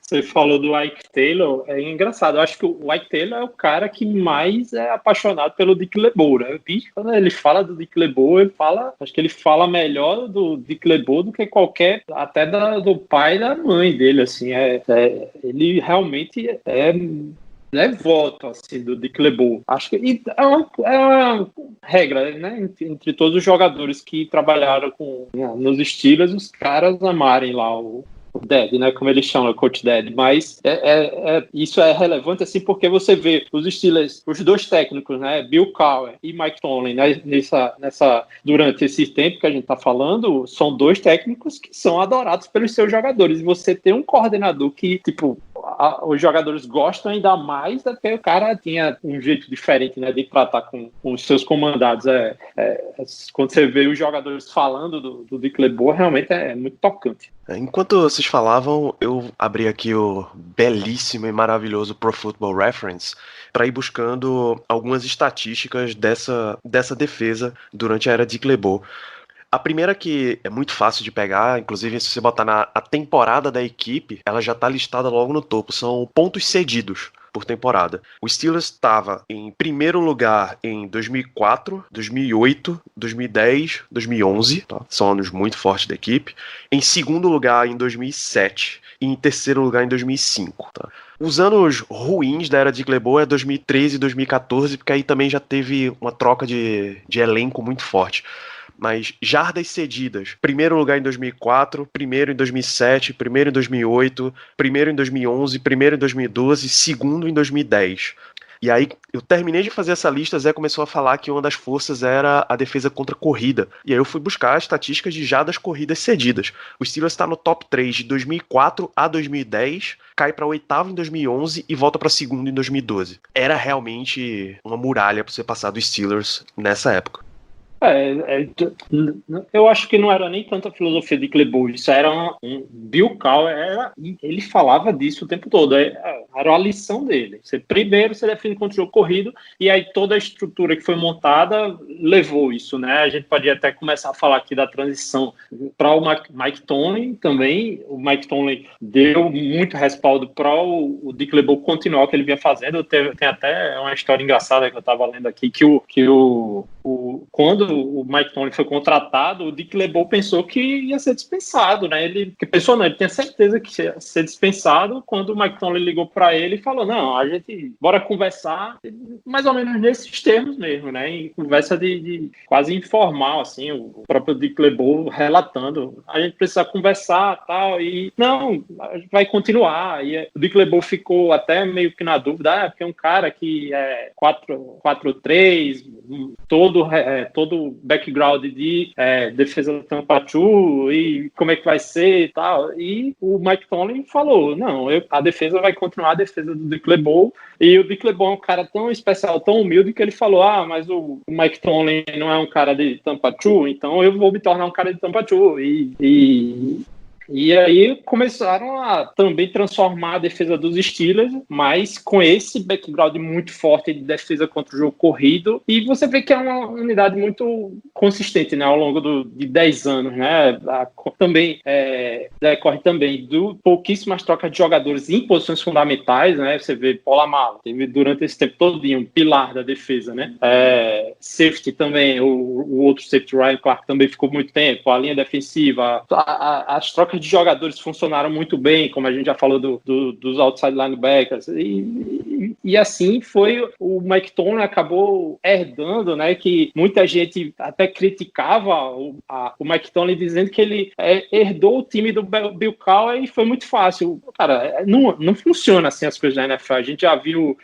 Você falou do Ike Taylor, é engraçado. Eu acho que o Ike Taylor é o cara que mais é apaixonado pelo Dick LeBeau, né? Quando ele fala do Dick LeBeau, acho que ele fala melhor do Dick LeBeau do que qualquer, até do pai e da mãe dele, assim. Ele realmente é voto assim, do Dick LeBeau. Acho que é uma regra, né? Entre todos os jogadores que trabalharam nos Steelers, os caras amarem lá o Dad, né, como eles chamam, o Coach Dad, mas isso é relevante assim porque você vê os Steelers, os dois técnicos, né, Bill Cowher e Mike Tomlin, né, durante esse tempo que a gente está falando, são dois técnicos que são adorados pelos seus jogadores, e você tem um coordenador que, tipo, os jogadores gostam ainda mais, porque o cara tinha um jeito diferente, né, de tratar com os seus comandados. Quando você vê os jogadores falando do Dick LeBeau, realmente é muito tocante.
Enquanto vocês falavam, eu abri aqui o belíssimo e maravilhoso Pro Football Reference para ir buscando algumas estatísticas dessa defesa durante a era de LeBeau. A primeira, que é muito fácil de pegar, inclusive se você botar a temporada da equipe, ela já está listada logo no topo, são pontos cedidos por temporada. O Steelers estava em primeiro lugar em 2004, 2008, 2010, 2011, tá? São anos muito fortes da equipe. Em segundo lugar em 2007 e em terceiro lugar em 2005. Tá? Os anos ruins da era de LeBeau é 2013 e 2014, porque aí também já teve uma troca de elenco muito forte. Mas jardas cedidas, primeiro lugar em 2004, primeiro em 2007, primeiro em 2008, primeiro em 2011, primeiro em 2012, segundo em 2010. E aí eu terminei de fazer essa lista, Zé começou a falar que uma das forças era a defesa contra a corrida. E aí eu fui buscar as estatísticas de jardas corridas cedidas. O Steelers está no top 3 de 2004 a 2010, cai para oitavo em 2011 e volta para segundo em 2012. Era realmente uma muralha para você passar dos Steelers nessa época.
Eu acho que não era nem tanta filosofia de LeBeau, isso era Bill Cowher, ele falava disso o tempo todo, era a lição dele. Primeiro você define contra o jogo corrido, e aí toda a estrutura que foi montada levou isso, né? A gente pode até começar a falar aqui da transição para o Mike Tomlin também. O Mike Tomlin deu muito respaldo para o Dick LeBeau continuar o que ele vinha fazendo. Tem até uma história engraçada que eu estava lendo aqui, quando o Mike Tomlin foi contratado, o Dick LeBeau pensou que ia ser dispensado, né? Ele tinha certeza que ia ser dispensado. Quando o Mike Tomlin ligou para ele e falou, não, a gente bora conversar, mais ou menos nesses termos mesmo, né? Em conversa de quase informal, assim, o próprio Dick LeBeau relatando, a gente precisa conversar, tal, e não, a gente vai continuar. E o Dick LeBeau ficou até meio que na dúvida, porque é um cara que é 4-3, todo background de defesa do Tampa 2 e como é que vai ser e tal. E o Mike Tomlin falou, não, a defesa vai continuar a defesa do Dick LeBeau. E o Dick LeBeau é um cara tão especial, tão humilde, que ele falou, mas o Mike Tomlin não é um cara de Tampa 2, então eu vou me tornar um cara de Tampa 2. E aí começaram a também transformar a defesa dos Steelers, mas com esse background muito forte de defesa contra o jogo corrido. E você vê que é uma unidade muito consistente, né, ao longo de 10 anos. Né? Também decorre também do pouquíssimas trocas de jogadores em posições fundamentais. Né? Você vê Polamalu, teve durante esse tempo todinho um pilar da defesa. Né? Safety também, o outro safety, Ryan Clark, também ficou muito tempo. A linha defensiva, as trocas de jogadores funcionaram muito bem, como a gente já falou dos outside linebackers, e assim foi. O Mike Tomlin acabou herdando, né, que muita gente até criticava o Mike Tomlin, dizendo que ele herdou o time do Bill Cowher, e foi muito fácil. Cara, não funciona assim as coisas da NFL. A gente já viu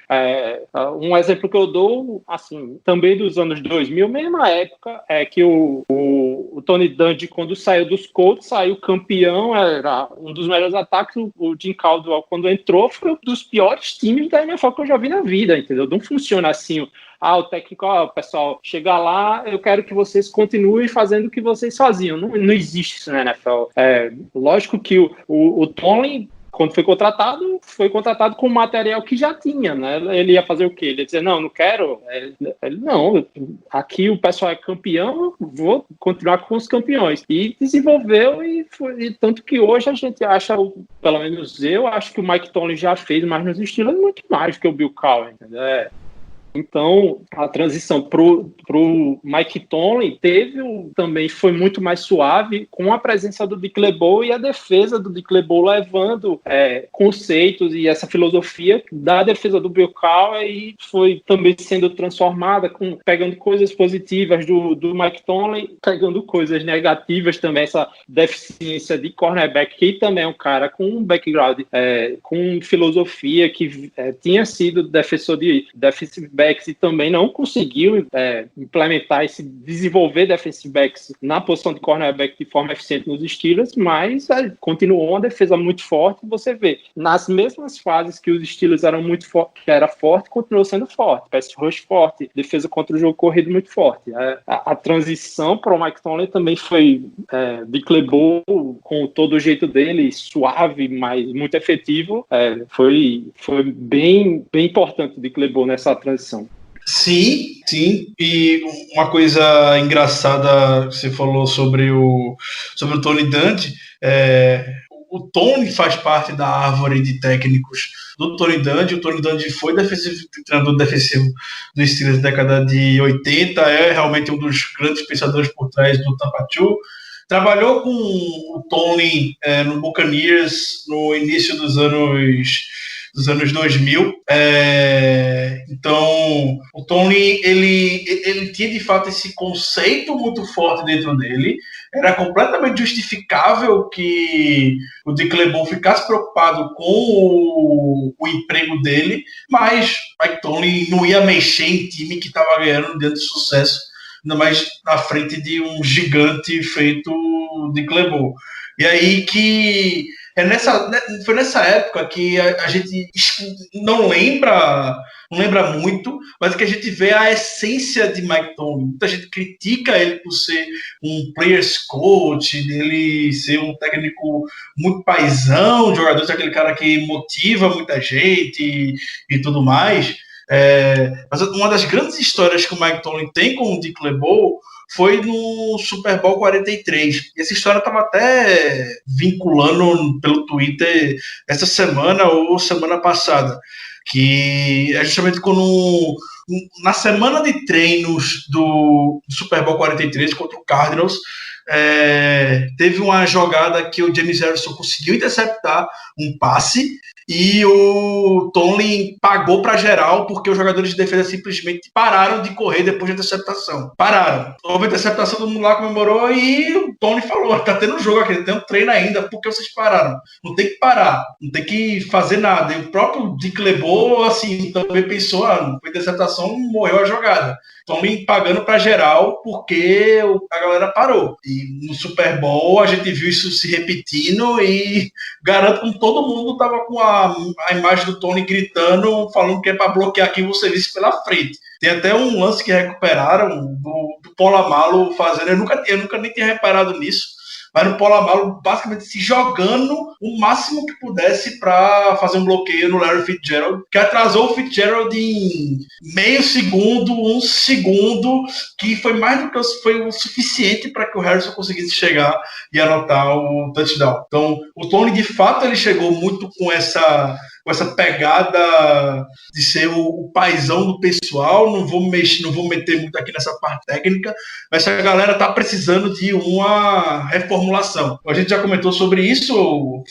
um exemplo que eu dou, assim, também dos anos 2000, mesma época, que o Tony Dungy, quando saiu dos Colts, saiu campeão, era um dos melhores ataques. O Jim Caldwell, quando entrou, foi um dos piores times da NFL que eu já vi na vida, entendeu? Não funciona assim. O técnico, pessoal, chega lá, eu quero que vocês continuem fazendo o que vocês faziam. Não existe isso na NFL. Lógico que o Tomlin, quando foi contratado com o material que já tinha, né? Ele ia fazer o quê? Ele ia dizer, não quero. Não, aqui o pessoal é campeão, vou continuar com os campeões. E desenvolveu, e tanto que hoje a gente acha, pelo menos eu acho que o Mike Tomlin já fez, mas nos estilos muito mais do que o Bill Cowher, entendeu? Então, a transição pro Mike Tomlin também foi muito mais suave, com a presença do Dick LeBeau e a defesa do Dick LeBeau levando conceitos e essa filosofia da defesa do Bill Cowher, e foi também sendo transformada, pegando coisas positivas do Mike Tomlin, pegando coisas negativas também, essa deficiência de cornerback, que também é um cara com um background, com filosofia, que tinha sido defensor de defensive backs e também não conseguiu desenvolver defensive backs na posição de cornerback de forma eficiente nos Steelers, mas continuou uma defesa muito forte. Você vê, nas mesmas fases que os Steelers eram muito que era forte, continuou sendo forte, pass rush forte, defesa contra o jogo corrido muito forte. A transição para o Mike Tomlin também foi de LeBeau, com todo o jeito dele, suave, mas muito efetivo. Foi bem importante de LeBeau nessa transição.
Sim. E uma coisa engraçada que você falou sobre o Tony Dungy, o Tony faz parte da árvore de técnicos do Tony Dungy. O Tony Dungy foi treinador defensivo do Steelers na década de 80, é realmente um dos grandes pensadores por trás do Tampa 2. Trabalhou com o Tony no Buccaneers no início dos anos 2000. Então, o Tony, ele tinha de fato esse conceito muito forte dentro dele. Era completamente justificável que o Dick LeBeau ficasse preocupado com o emprego dele, mas o Mike Tomlin não ia mexer em time que estava ganhando dentro de sucesso, ainda mais na frente de um gigante feito Dick LeBeau. E aí que foi nessa época que a gente não lembra muito, mas que a gente vê a essência de Mike Tomlin. Muita gente critica ele por ser um players coach, dele ser um técnico muito paizão, jogador, aquele cara que motiva muita gente e tudo mais. Mas uma das grandes histórias que o Mike Tomlin tem com o Dick LeBeau foi no Super Bowl 43. Essa história estava até vinculando pelo Twitter essa semana ou semana passada, que é justamente quando, na semana de treinos do Super Bowl 43 contra o Cardinals, teve uma jogada que o James Harrison conseguiu interceptar um passe, e o Tomlin pagou para geral porque os jogadores de defesa simplesmente pararam de correr depois da interceptação. Pararam. Houve a interceptação, todo mundo lá comemorou, e o Tomlin falou: tá tendo jogo aqui, tem um treino ainda, por que vocês pararam? Não tem que parar, não tem que fazer nada. E o próprio Dick LeBeau, assim, também pensou: não foi interceptação, morreu a jogada. Tomlin pagando para geral porque a galera parou. E no Super Bowl a gente viu isso se repetindo, e garanto que todo mundo tava com a imagem do Tony gritando, falando que é para bloquear aqui o serviço pela frente. Tem até um lance que recuperaram do Polamalu fazendo. Eu nunca nem tinha reparado nisso, mas no Polamalu basicamente se jogando o máximo que pudesse para fazer um bloqueio no Larry Fitzgerald, que atrasou o Fitzgerald em meio segundo, 1 segundo, que foi mais do que foi o suficiente para que o Harrison conseguisse chegar e anotar o touchdown. Então, o Tony, de fato, ele chegou muito com essa pegada de ser o paizão do pessoal. Não vou meter muito aqui nessa parte técnica, mas a galera tá precisando de uma reformulação. A gente já comentou sobre isso.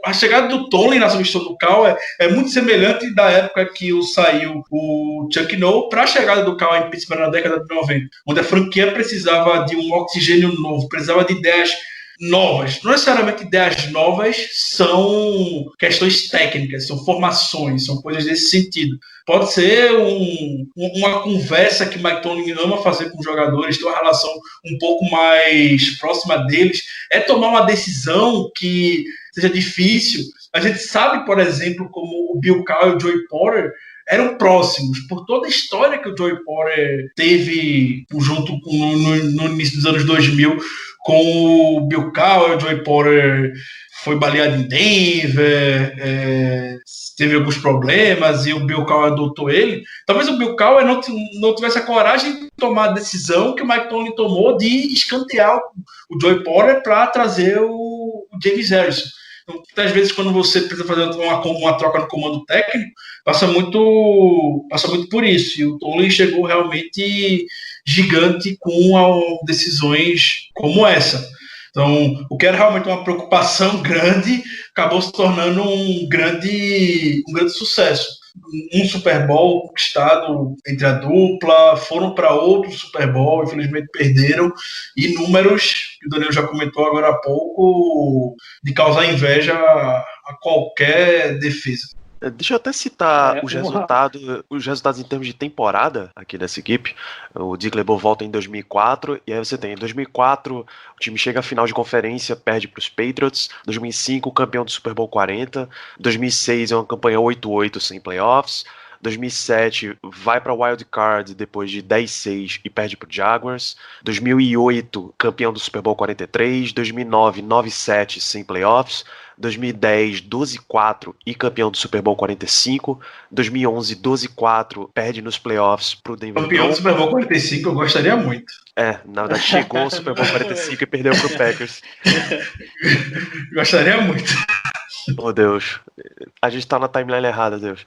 A chegada do Tony na substituição do Cal é muito semelhante da época que saiu o Chuck Noll para a chegada do Cal em Pittsburgh na década de 90, onde a franquia precisava de um oxigênio novo, precisava de ideias novas. Não necessariamente ideias novas são questões técnicas, são formações, são coisas desse sentido. Pode ser uma conversa que Mike Tomlin ama fazer com os jogadores, ter uma relação um pouco mais próxima deles, é tomar uma decisão que seja difícil. A gente sabe, por exemplo, como o Bill Cowher e o Joey Porter eram próximos, por toda a história que o Joey Porter teve junto no início dos anos 2000 com o Bill Cowher. O Joey Porter foi baleado em Denver, teve alguns problemas e o Bill Cowher adotou ele. Talvez o Bill Cowher não tivesse a coragem de tomar a decisão que o Mike Tomlin tomou de escantear o Joey Porter para trazer o James Harrison. Então, muitas vezes, quando você precisa fazer uma troca no comando técnico, passa muito por isso. E o Tomlin chegou realmente gigante com decisões como essa. Então, o que era realmente uma preocupação grande acabou se tornando um grande sucesso. Um Super Bowl conquistado entre a dupla, foram para outro Super Bowl, infelizmente perderam, e números, que o Danilo já comentou agora há pouco, de causar inveja a qualquer defesa.
Deixa eu até citar os resultados em termos de temporada aqui dessa equipe. O Dick LeBeau volta em 2004, e aí você tem em 2004 o time chega à final de conferência, perde para os Patriots. 2005, campeão do Super Bowl 40. 2006 é uma campanha 8-8 sem playoffs. 2007 vai para Wild Card depois de 10-6 e perde para o Jaguars. 2008 campeão do Super Bowl 43. 2009 9-7 sem playoffs. 2010 12-4 e campeão do Super Bowl 45. 2011 12-4 perde nos playoffs para o Denver Broncos.
Campeão do Super Bowl 45 eu gostaria muito.
Na verdade chegou ao Super Bowl 45 e perdeu para o Packers.
Gostaria muito.
Oh, Deus. A gente tá na timeline errada, Deus.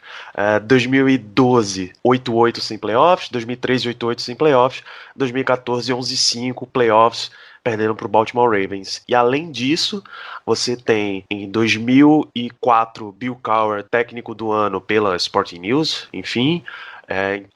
2012, 8-8 sem playoffs. 2013, 8-8 sem playoffs. 2014, 11-5 playoffs, perdendo pro Baltimore Ravens. E além disso, você tem em 2004 Bill Cowher, técnico do ano pela Sporting News, enfim.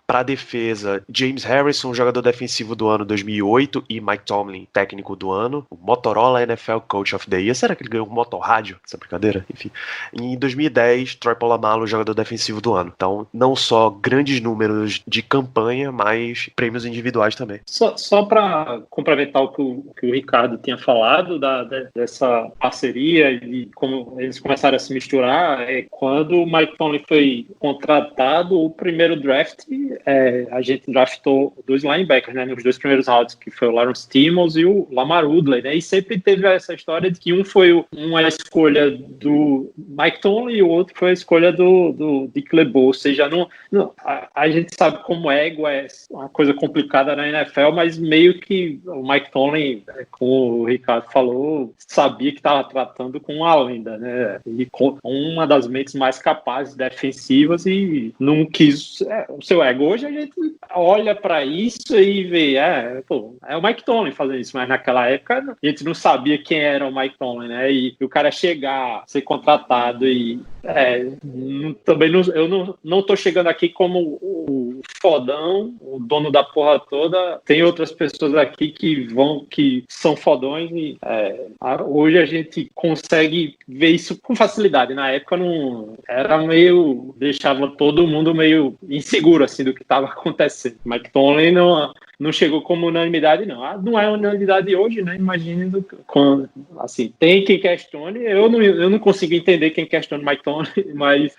Para a defesa, James Harrison, jogador defensivo do ano 2008, e Mike Tomlin, técnico do ano, o Motorola NFL Coach of the Year. Será que ele ganhou um motorrádio? Essa brincadeira? Enfim. Em 2010, Troy Polamalu, jogador defensivo do ano. Então, não só grandes números de campanha, mas prêmios individuais também.
Só para complementar o que o Ricardo tinha falado dessa parceria e como eles começaram a se misturar, quando o Mike Tomlin foi contratado, o primeiro draft, a gente draftou 2 linebackers, né, nos 2 primeiros rounds, que foi o Lawrence Timmons e o Lamar Woodley, né, e sempre teve essa história de que um foi uma escolha do Mike Tomlin e o outro foi a escolha do Dick LeBeau. Ou seja, a gente sabe como ego é uma coisa complicada na NFL, mas meio que o Mike Tomlin, como o Ricardo falou, sabia que estava tratando com uma lenda, né, e com uma das mentes mais capazes defensivas, e não quis o seu ego. Hoje a gente olha para isso e vê, é o Mike Tomlin fazendo isso, mas naquela época a gente não sabia quem era o Mike Tomlin, né? E o cara chegar, ser contratado e também eu não tô chegando aqui como o fodão, o dono da porra toda. Tem outras pessoas aqui que são fodões e hoje a gente consegue ver isso com facilidade. Na época não era deixava todo mundo meio inseguro assim do que estava acontecendo. Mike Tomlin não chegou como unanimidade, não. Não é unanimidade hoje, né? Imagine quando, assim, tem quem questione. Eu não consigo entender quem questiona o Mike Tomlin, mas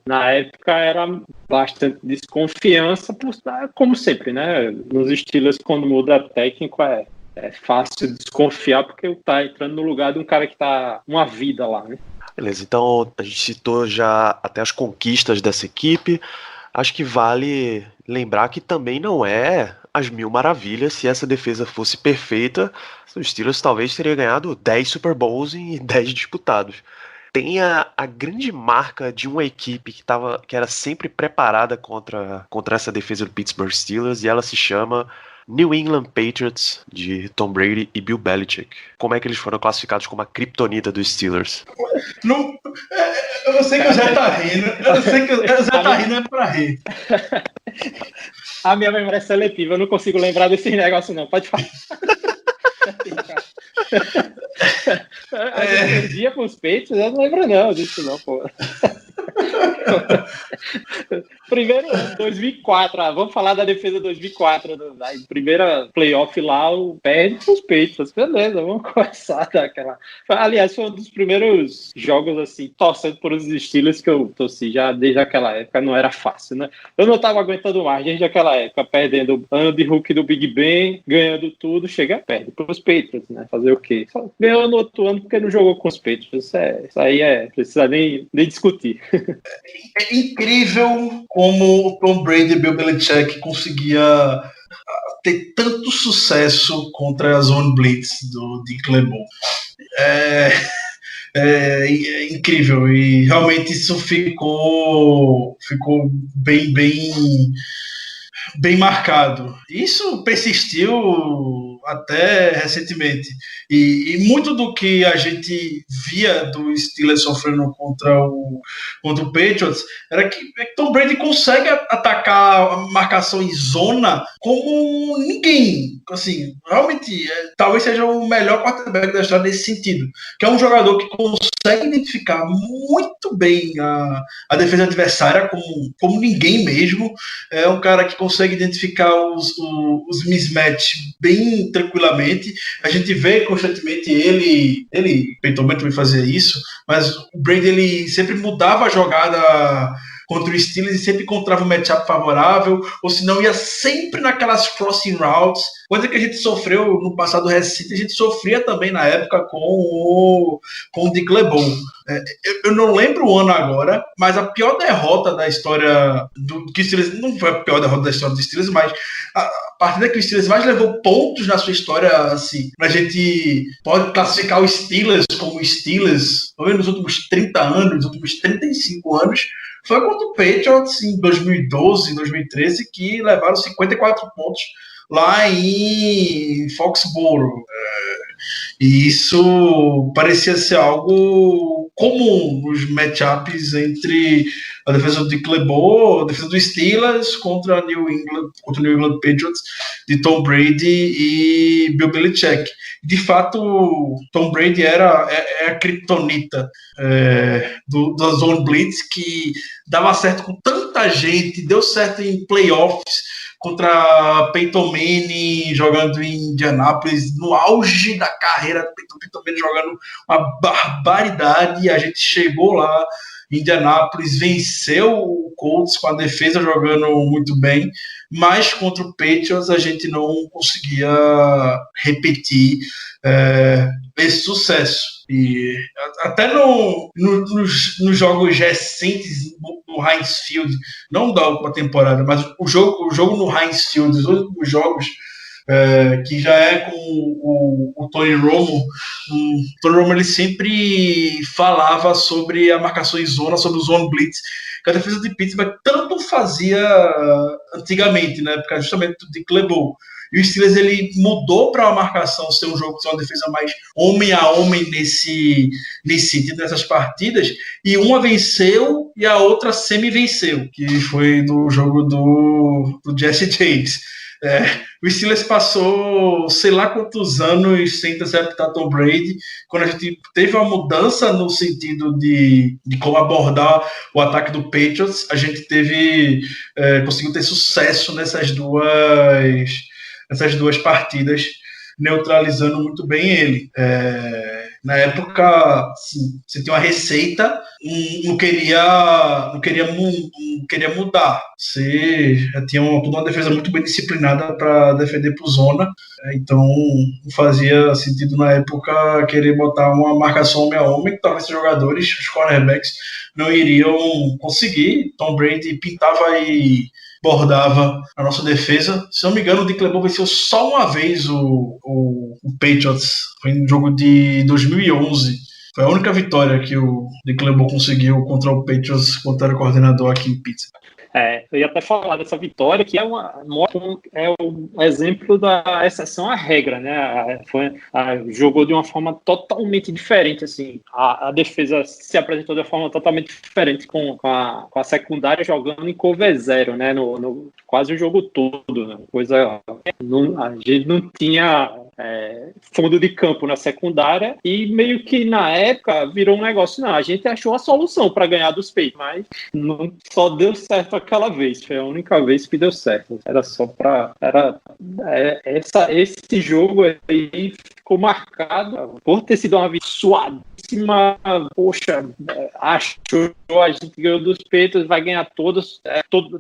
na época era bastante desconfiança, como sempre, né? Nos Steelers, quando muda técnico, é fácil desconfiar porque tá entrando no lugar de um cara que tá uma vida lá, né?
Beleza, então a gente citou já até as conquistas dessa equipe. Acho que vale lembrar que também não é as mil maravilhas. Se essa defesa fosse perfeita, os Steelers talvez teriam ganhado 10 Super Bowls em 10 disputados. Tem a grande marca de uma equipe que era sempre preparada contra essa defesa do Pittsburgh Steelers, e ela se chama New England Patriots, de Tom Brady e Bill Belichick. Como é que eles foram classificados como a criptonita dos Steelers?
Não, eu sei que o Zé tá rindo. Eu sei que o Zé tá rindo é pra rir.
A minha memória é seletiva, eu não consigo lembrar desses negócios, não. Pode falar. A gente perdia com os peitos, eu não lembro não disso não, pô. Primeiro, 2004, vamos falar da defesa 2004, da primeira playoff lá, o perde com os peitos, beleza, vamos começar daquela... Aliás, foi um dos primeiros jogos, assim, torcendo por os Steelers que eu torci já desde aquela época, não era fácil, né? Eu não tava aguentando mais desde aquela época, perdendo ano de Hulk do Big Ben, ganhando tudo, chega, perde pros Patriots, né? Fazer o quê? Só ganhou no outro ano porque não jogou com os Patriots, isso aí precisa nem discutir.
É incrível como o Tom Brady e Bill Belichick conseguia ter tanto sucesso contra a Zone Blitz do Dick LeBeau. É incrível, e realmente isso ficou bem marcado. Isso persistiu até recentemente. E muito do que a gente via do Steelers sofrendo contra o Patriots era que Tom Brady consegue atacar a marcação em zona como ninguém. Assim, realmente, talvez seja o melhor quarterback da história nesse sentido. Que é um jogador que consegue identificar muito bem a defesa adversária como ninguém mesmo. É um cara que consegue identificar os mismatch bem tranquilamente. A gente vê constantemente ele Peyton Manning também fazia isso, mas o Brady ele sempre mudava a jogada contra o Steelers e sempre encontrava um matchup favorável, ou se não ia sempre naquelas crossing routes, coisa que a gente sofreu no passado recente, a gente sofria também na época com o Dick LeBeau. Eu não lembro o ano agora, mas a pior derrota da história do Steelers, não foi a pior derrota da história dos Steelers, mas a partida que o Steelers mais levou pontos na sua história, assim, a gente pode classificar os Steelers como Steelers, talvez nos últimos 30 anos, nos últimos 35 anos, foi contra o Patriots em 2012, em 2013, que levaram 54 pontos lá em Foxborough. E isso parecia ser algo comum nos matchups entre a defesa do Dick LeBeau, a defesa dos Steelers contra o New England Patriots de Tom Brady e Bill Belichick. De fato, Tom Brady é a criptonita da Zone Blitz, que dava certo com tanta gente, deu certo em playoffs contra Peyton Manning jogando em Indianápolis, no auge da carreira do Peyton Manning jogando uma barbaridade, e a gente chegou lá em Indianápolis, venceu o Colts com a defesa jogando muito bem, mas contra o Patriots a gente não conseguia repetir esse sucesso. E até nos jogos recentes no Heinz Field, não da última temporada, mas o jogo no Heinz Field, os últimos jogos, que já é com o Tony Romo. O Tony Romo ele sempre falava sobre a marcação em zona, sobre o zone blitz, que a defesa de Pittsburgh tanto fazia antigamente, né, porque justamente do Dick LeBeau. E o Steelers ele mudou para a marcação ser um jogo, ser uma defesa mais homem a homem nesse sentido, nessas partidas, e uma venceu e a outra semi-venceu, que foi no jogo do Jesse James. O Steelers passou sei lá quantos anos sem interceptar Tom Brady. Quando a gente teve uma mudança no sentido de como abordar o ataque do Patriots, a gente conseguiu ter sucesso nessas duas partidas, neutralizando muito bem ele. Na época, assim, você tinha uma receita, não queria mudar. Você já tinha toda uma defesa muito bem disciplinada para defender por zona. Então, não fazia sentido na época querer botar uma marcação homem a homem, que talvez os jogadores, os cornerbacks, não iriam conseguir. Tom Brady pintava e bordava a nossa defesa. Se não me engano, o Dick LeBeau venceu só uma vez o Patriots. Foi no jogo de 2011. Foi a única vitória que o Dick LeBeau conseguiu contra o Patriots quando era coordenador aqui em Pittsburgh.
Eu ia até falar dessa vitória, que é um exemplo da exceção à regra, né? Jogou de uma forma totalmente diferente, assim. A defesa se apresentou de uma forma totalmente diferente com a secundária jogando em cover zero, né? No quase o jogo todo, né? A gente não tinha fundo de campo na secundária e meio que na época virou um negócio, não, a gente achou a solução para ganhar dos Patriots, mas não só deu certo aquela vez, foi a única vez que deu certo. Era só para esse jogo aí ficou marcado por ter sido uma vitória suadíssima. Poxa, achou, a gente ganhou dos Patriots, vai ganhar todos.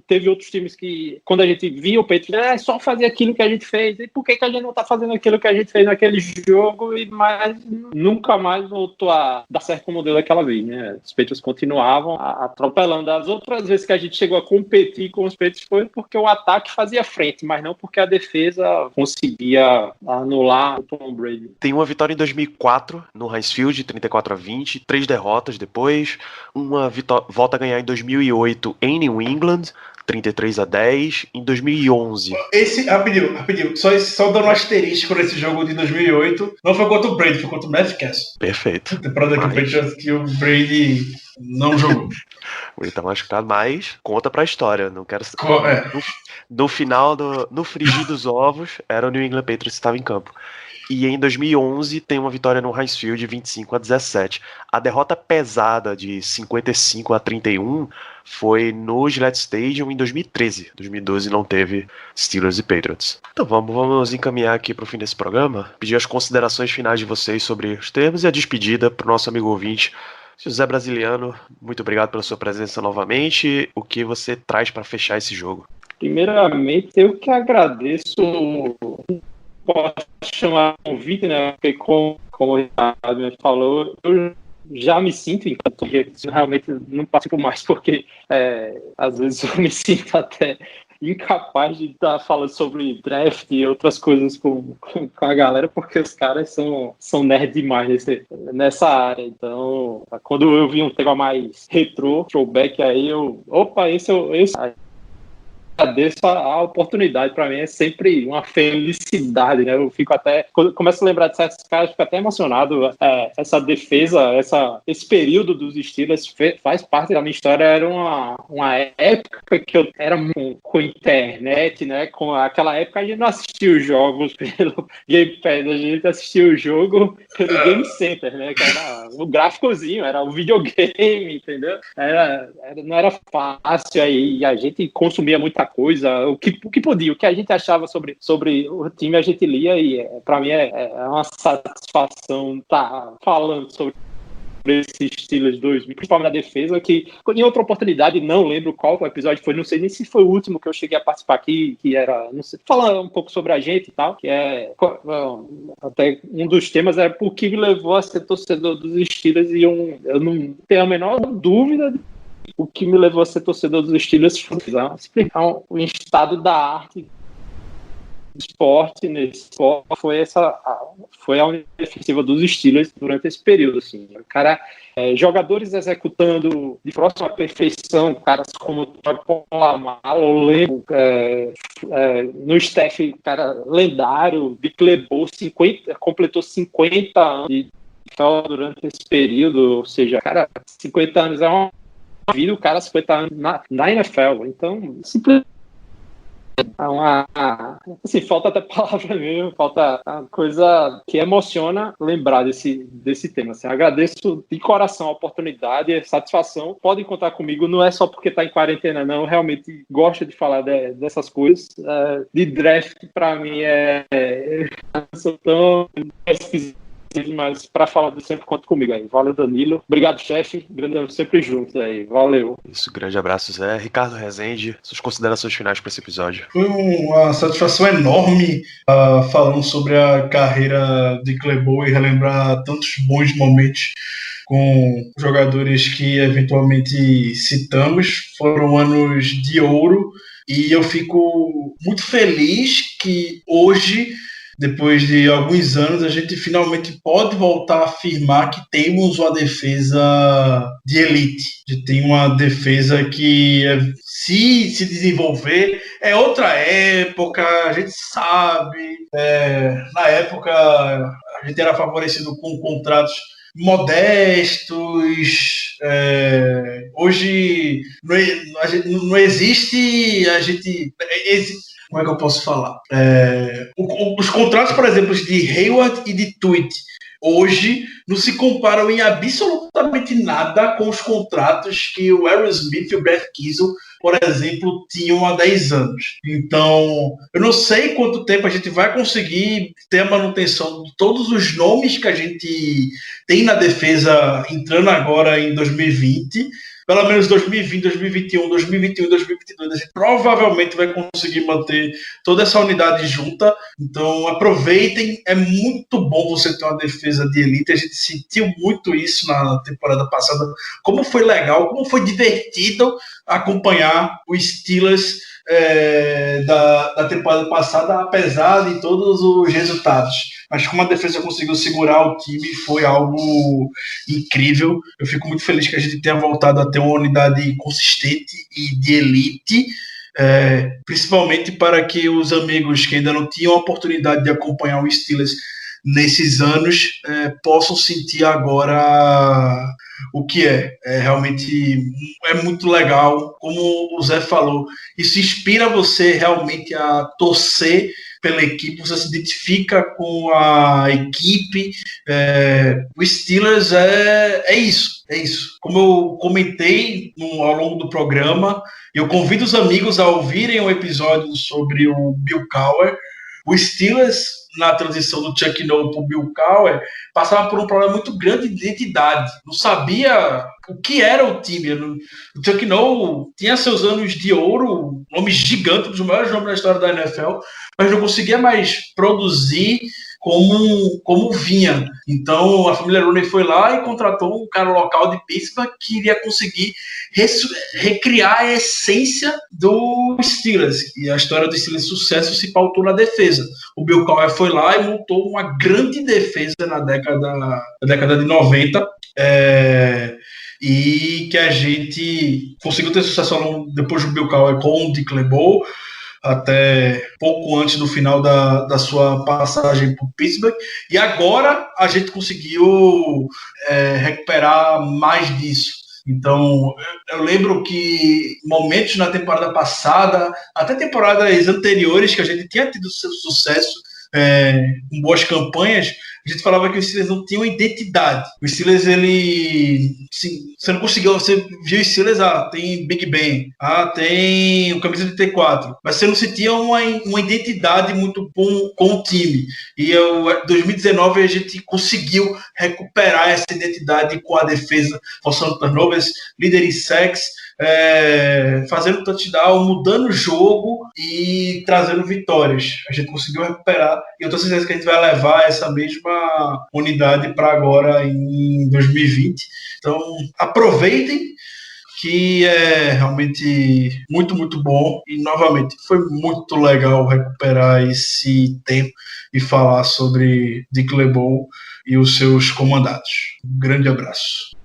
Teve outros times que, quando a gente via o Patriots, é só fazer aquilo que a gente fez. E por que a gente não tá fazendo aquilo que a gente fez naquele jogo? Mas nunca mais voltou a dar certo como deu daquela vez, né? Os Patriots continuavam atropelando. As outras vezes que a gente chegou a competir com os Patriots foi porque o ataque fazia frente, mas não porque a defesa conseguia anular o Tom Brady.
Tem uma vitória em 2004 no Heinz Field, 34-20, 3 derrotas depois, uma volta a ganhar em 2008 em New England, 33-10, em 2011.
Rapidinho, só dando um asterisco nesse jogo de 2008, não foi contra o Brady, foi contra o Matt Castle.
Perfeito.
Temporada que o Brady não jogou.
Ele tá machucado, mas conta pra história. Não quero. No final, no frigir dos ovos, era o New England Patriots que estava em campo. E em 2011 tem uma vitória no Heinz Field, 25-17. A derrota pesada de 55-31 foi no Gillette Stadium em 2013. 2012 não teve Steelers e Patriots. Então vamos encaminhar aqui para o fim desse programa. Pedir as considerações finais de vocês sobre os termos e a despedida para o nosso amigo ouvinte, José Brasiliano. Muito obrigado pela sua presença novamente. O que você traz para fechar esse jogo?
Primeiramente, eu que agradeço. Posso chamar convite, né? Porque como o Ricardo me falou, eu já me sinto em campo, realmente não participo mais, porque às vezes eu me sinto até incapaz de estar falando sobre draft e outras coisas com a galera, porque os caras são nerd demais nessa área. Então, quando eu vi um tema mais retrô, throwback, aí esse agradeço a oportunidade. Para mim é sempre uma felicidade, né? Eu fico até, quando começo a lembrar dessas caras, fico até emocionado. Essa defesa, esse período dos Steelers faz parte da minha história. Era uma época que eu era com internet, né? Com aquela época a gente não assistia os jogos pelo Game Pass, a gente assistia o jogo pelo Game Center, né? Que era o gráficozinho, era o videogame, entendeu? Não era fácil aí, a gente consumia muita coisa, o que podia, o que a gente achava sobre o time, a gente lia, e para mim é uma satisfação estar falando sobre esses Steelers 2000, principalmente na defesa, que em outra oportunidade, não lembro qual episódio foi, não sei nem se foi o último que eu cheguei a participar aqui, que era, não sei, falar um pouco sobre a gente e tal, que até um dos temas era por que me levou a ser torcedor dos Steelers, e eu não tenho a menor dúvida o que me levou a ser torcedor dos Steelers foi explicar o estado da arte do esporte nesse esporte, foi a unidade defensiva dos Steelers durante esse período, assim. Cara, jogadores executando de próxima perfeição, caras como o Troy Polamalu, lembro, no staff, cara lendário, Dick LeBeau, completou 50 anos durante esse período, ou seja, cara, 50 anos é uma vida, o cara 50 anos na NFL, então simplesmente assim, falta até palavra mesmo, falta uma coisa que emociona lembrar desse tema. Assim, agradeço de coração a oportunidade, a satisfação. Podem contar comigo, não é só porque está em quarentena, não. Eu realmente gosto de falar dessas coisas. De draft, para mim, sou tão Mas para falar de sempre, conta comigo aí. Valeu, Danilo. Obrigado, chefe. Grande, sempre juntos aí. Valeu.
Isso, grande abraço, Zé. Ricardo Rezende, suas considerações finais para esse episódio.
Foi uma satisfação enorme falando sobre a carreira de Clebol e relembrar tantos bons momentos com jogadores que eventualmente citamos. Foram anos de ouro e eu fico muito feliz que hoje, depois de alguns anos, a gente finalmente pode voltar a afirmar que temos uma defesa de elite. A gente tem uma defesa que, se desenvolver, é outra época, a gente sabe. Na época, a gente era favorecido com contratos modestos. Hoje não existe a gente. Como é que eu posso falar? Os contratos, por exemplo, de Hayward e de Tweet hoje não se comparam em absolutamente nada com os contratos que o Aaron Smith e o Brett Keisel, por exemplo, tinham há 10 anos. Então, eu não sei quanto tempo a gente vai conseguir ter a manutenção de todos os nomes que a gente tem na defesa entrando agora em 2020. Pelo menos 2020, 2021, 2021 e 2022, a gente provavelmente vai conseguir manter toda essa unidade junta. Então, aproveitem. É muito bom você ter uma defesa de elite. A gente sentiu muito isso na temporada passada. Como foi legal, como foi divertido acompanhar os Steelers da temporada passada, apesar de todos os resultados. Mas como a defesa conseguiu segurar o time, foi algo incrível. Eu fico muito feliz que a gente tenha voltado a ter uma unidade consistente e de elite, principalmente para que os amigos que ainda não tinham a oportunidade de acompanhar o Steelers nesses anos possam sentir agora o que realmente muito legal. Como o Zé falou, isso inspira você realmente a torcer pela equipe, você se identifica com a equipe. O Steelers é isso. Como eu comentei ao longo do programa, eu convido os amigos a ouvirem um episódio sobre o Bill Cowher. O Steelers, na transição do Chuck Noll para o Bill Cowher, passava por um problema muito grande de identidade. Não sabia o que era o time. O Chuck Noll tinha seus anos de ouro, nome gigante, um dos maiores nomes da história da NFL, mas não conseguia mais produzir como vinha. Então a família Rooney foi lá e contratou um cara local de Pittsburgh que iria conseguir recriar a essência do Steelers. E a história do Steelers de sucesso se pautou na defesa. O Bill Cowher foi lá e montou uma grande defesa na década de 90. E que a gente conseguiu ter sucesso depois do Bill Cowher com o Dick LeBeau, até pouco antes do final da sua passagem por Pittsburgh, e agora a gente conseguiu recuperar mais disso. Então, eu lembro que momentos na temporada passada, até temporadas anteriores, que a gente tinha tido sucesso com boas campanhas, a gente falava que os Steelers não tinham identidade. Os Steelers, você não conseguiu, você viu os Steelers, tem Big Ben, tem o camisa 34, mas você não sentia uma identidade muito com o time. E em 2019 a gente conseguiu recuperar essa identidade com a defesa, forçando turnovers, líder em sacks, fazendo touchdown, mudando o jogo e trazendo vitórias. A gente conseguiu recuperar e eu tenho certeza que a gente vai levar essa mesma unidade para agora em 2020. Então aproveitem, que é realmente muito, muito bom. E novamente foi muito legal recuperar esse tempo e falar sobre Dick LeBeau e os seus comandados. Um grande abraço.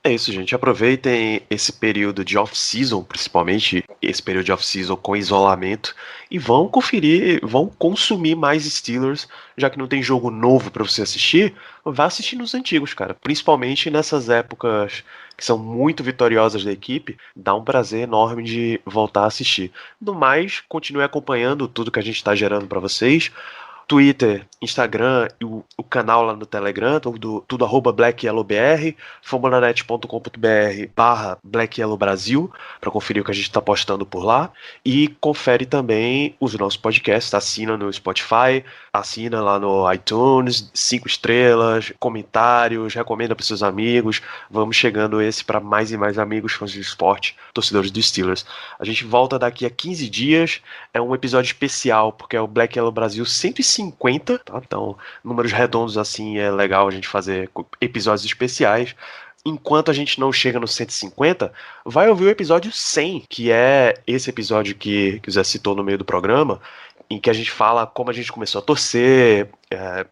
É isso, gente. Aproveitem esse período de off-season, principalmente esse período de off-season com isolamento, e vão conferir, vão consumir mais Steelers, já que não tem jogo novo para você assistir, vá assistir nos antigos, cara. Principalmente nessas épocas que são muito vitoriosas da equipe, dá um prazer enorme de voltar a assistir. No mais, continue acompanhando tudo que a gente está gerando para vocês. Twitter, Instagram e o canal lá no Telegram, tudo @BlackYellowBR, fambonanet.com.br/BlackYellowBrasil, para conferir o que a gente está postando por lá. E confere também os nossos podcasts, assina no Spotify, assina lá no iTunes, 5 estrelas, comentários, recomenda para seus amigos. Vamos chegando esse para mais e mais amigos, fãs de esporte, torcedores dos Steelers. A gente volta daqui a 15 dias, é um episódio especial, porque é o Black Yellow Brasil 150, tá? Então, números redondos assim, é legal a gente fazer episódios especiais. Enquanto a gente não chega no 150, vai ouvir o episódio 100, que é esse episódio que o Zé citou no meio do programa, em que a gente fala como a gente começou a torcer,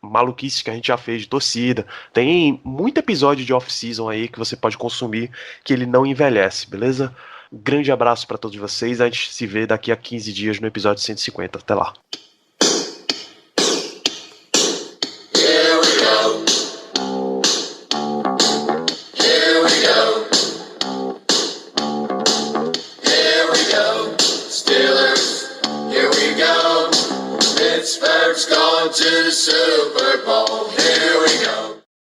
maluquices que a gente já fez de torcida. Tem muito episódio de off-season aí que você pode consumir, que ele não envelhece, beleza? Grande abraço para todos vocês, a gente se vê daqui a 15 dias no episódio 150. Até lá.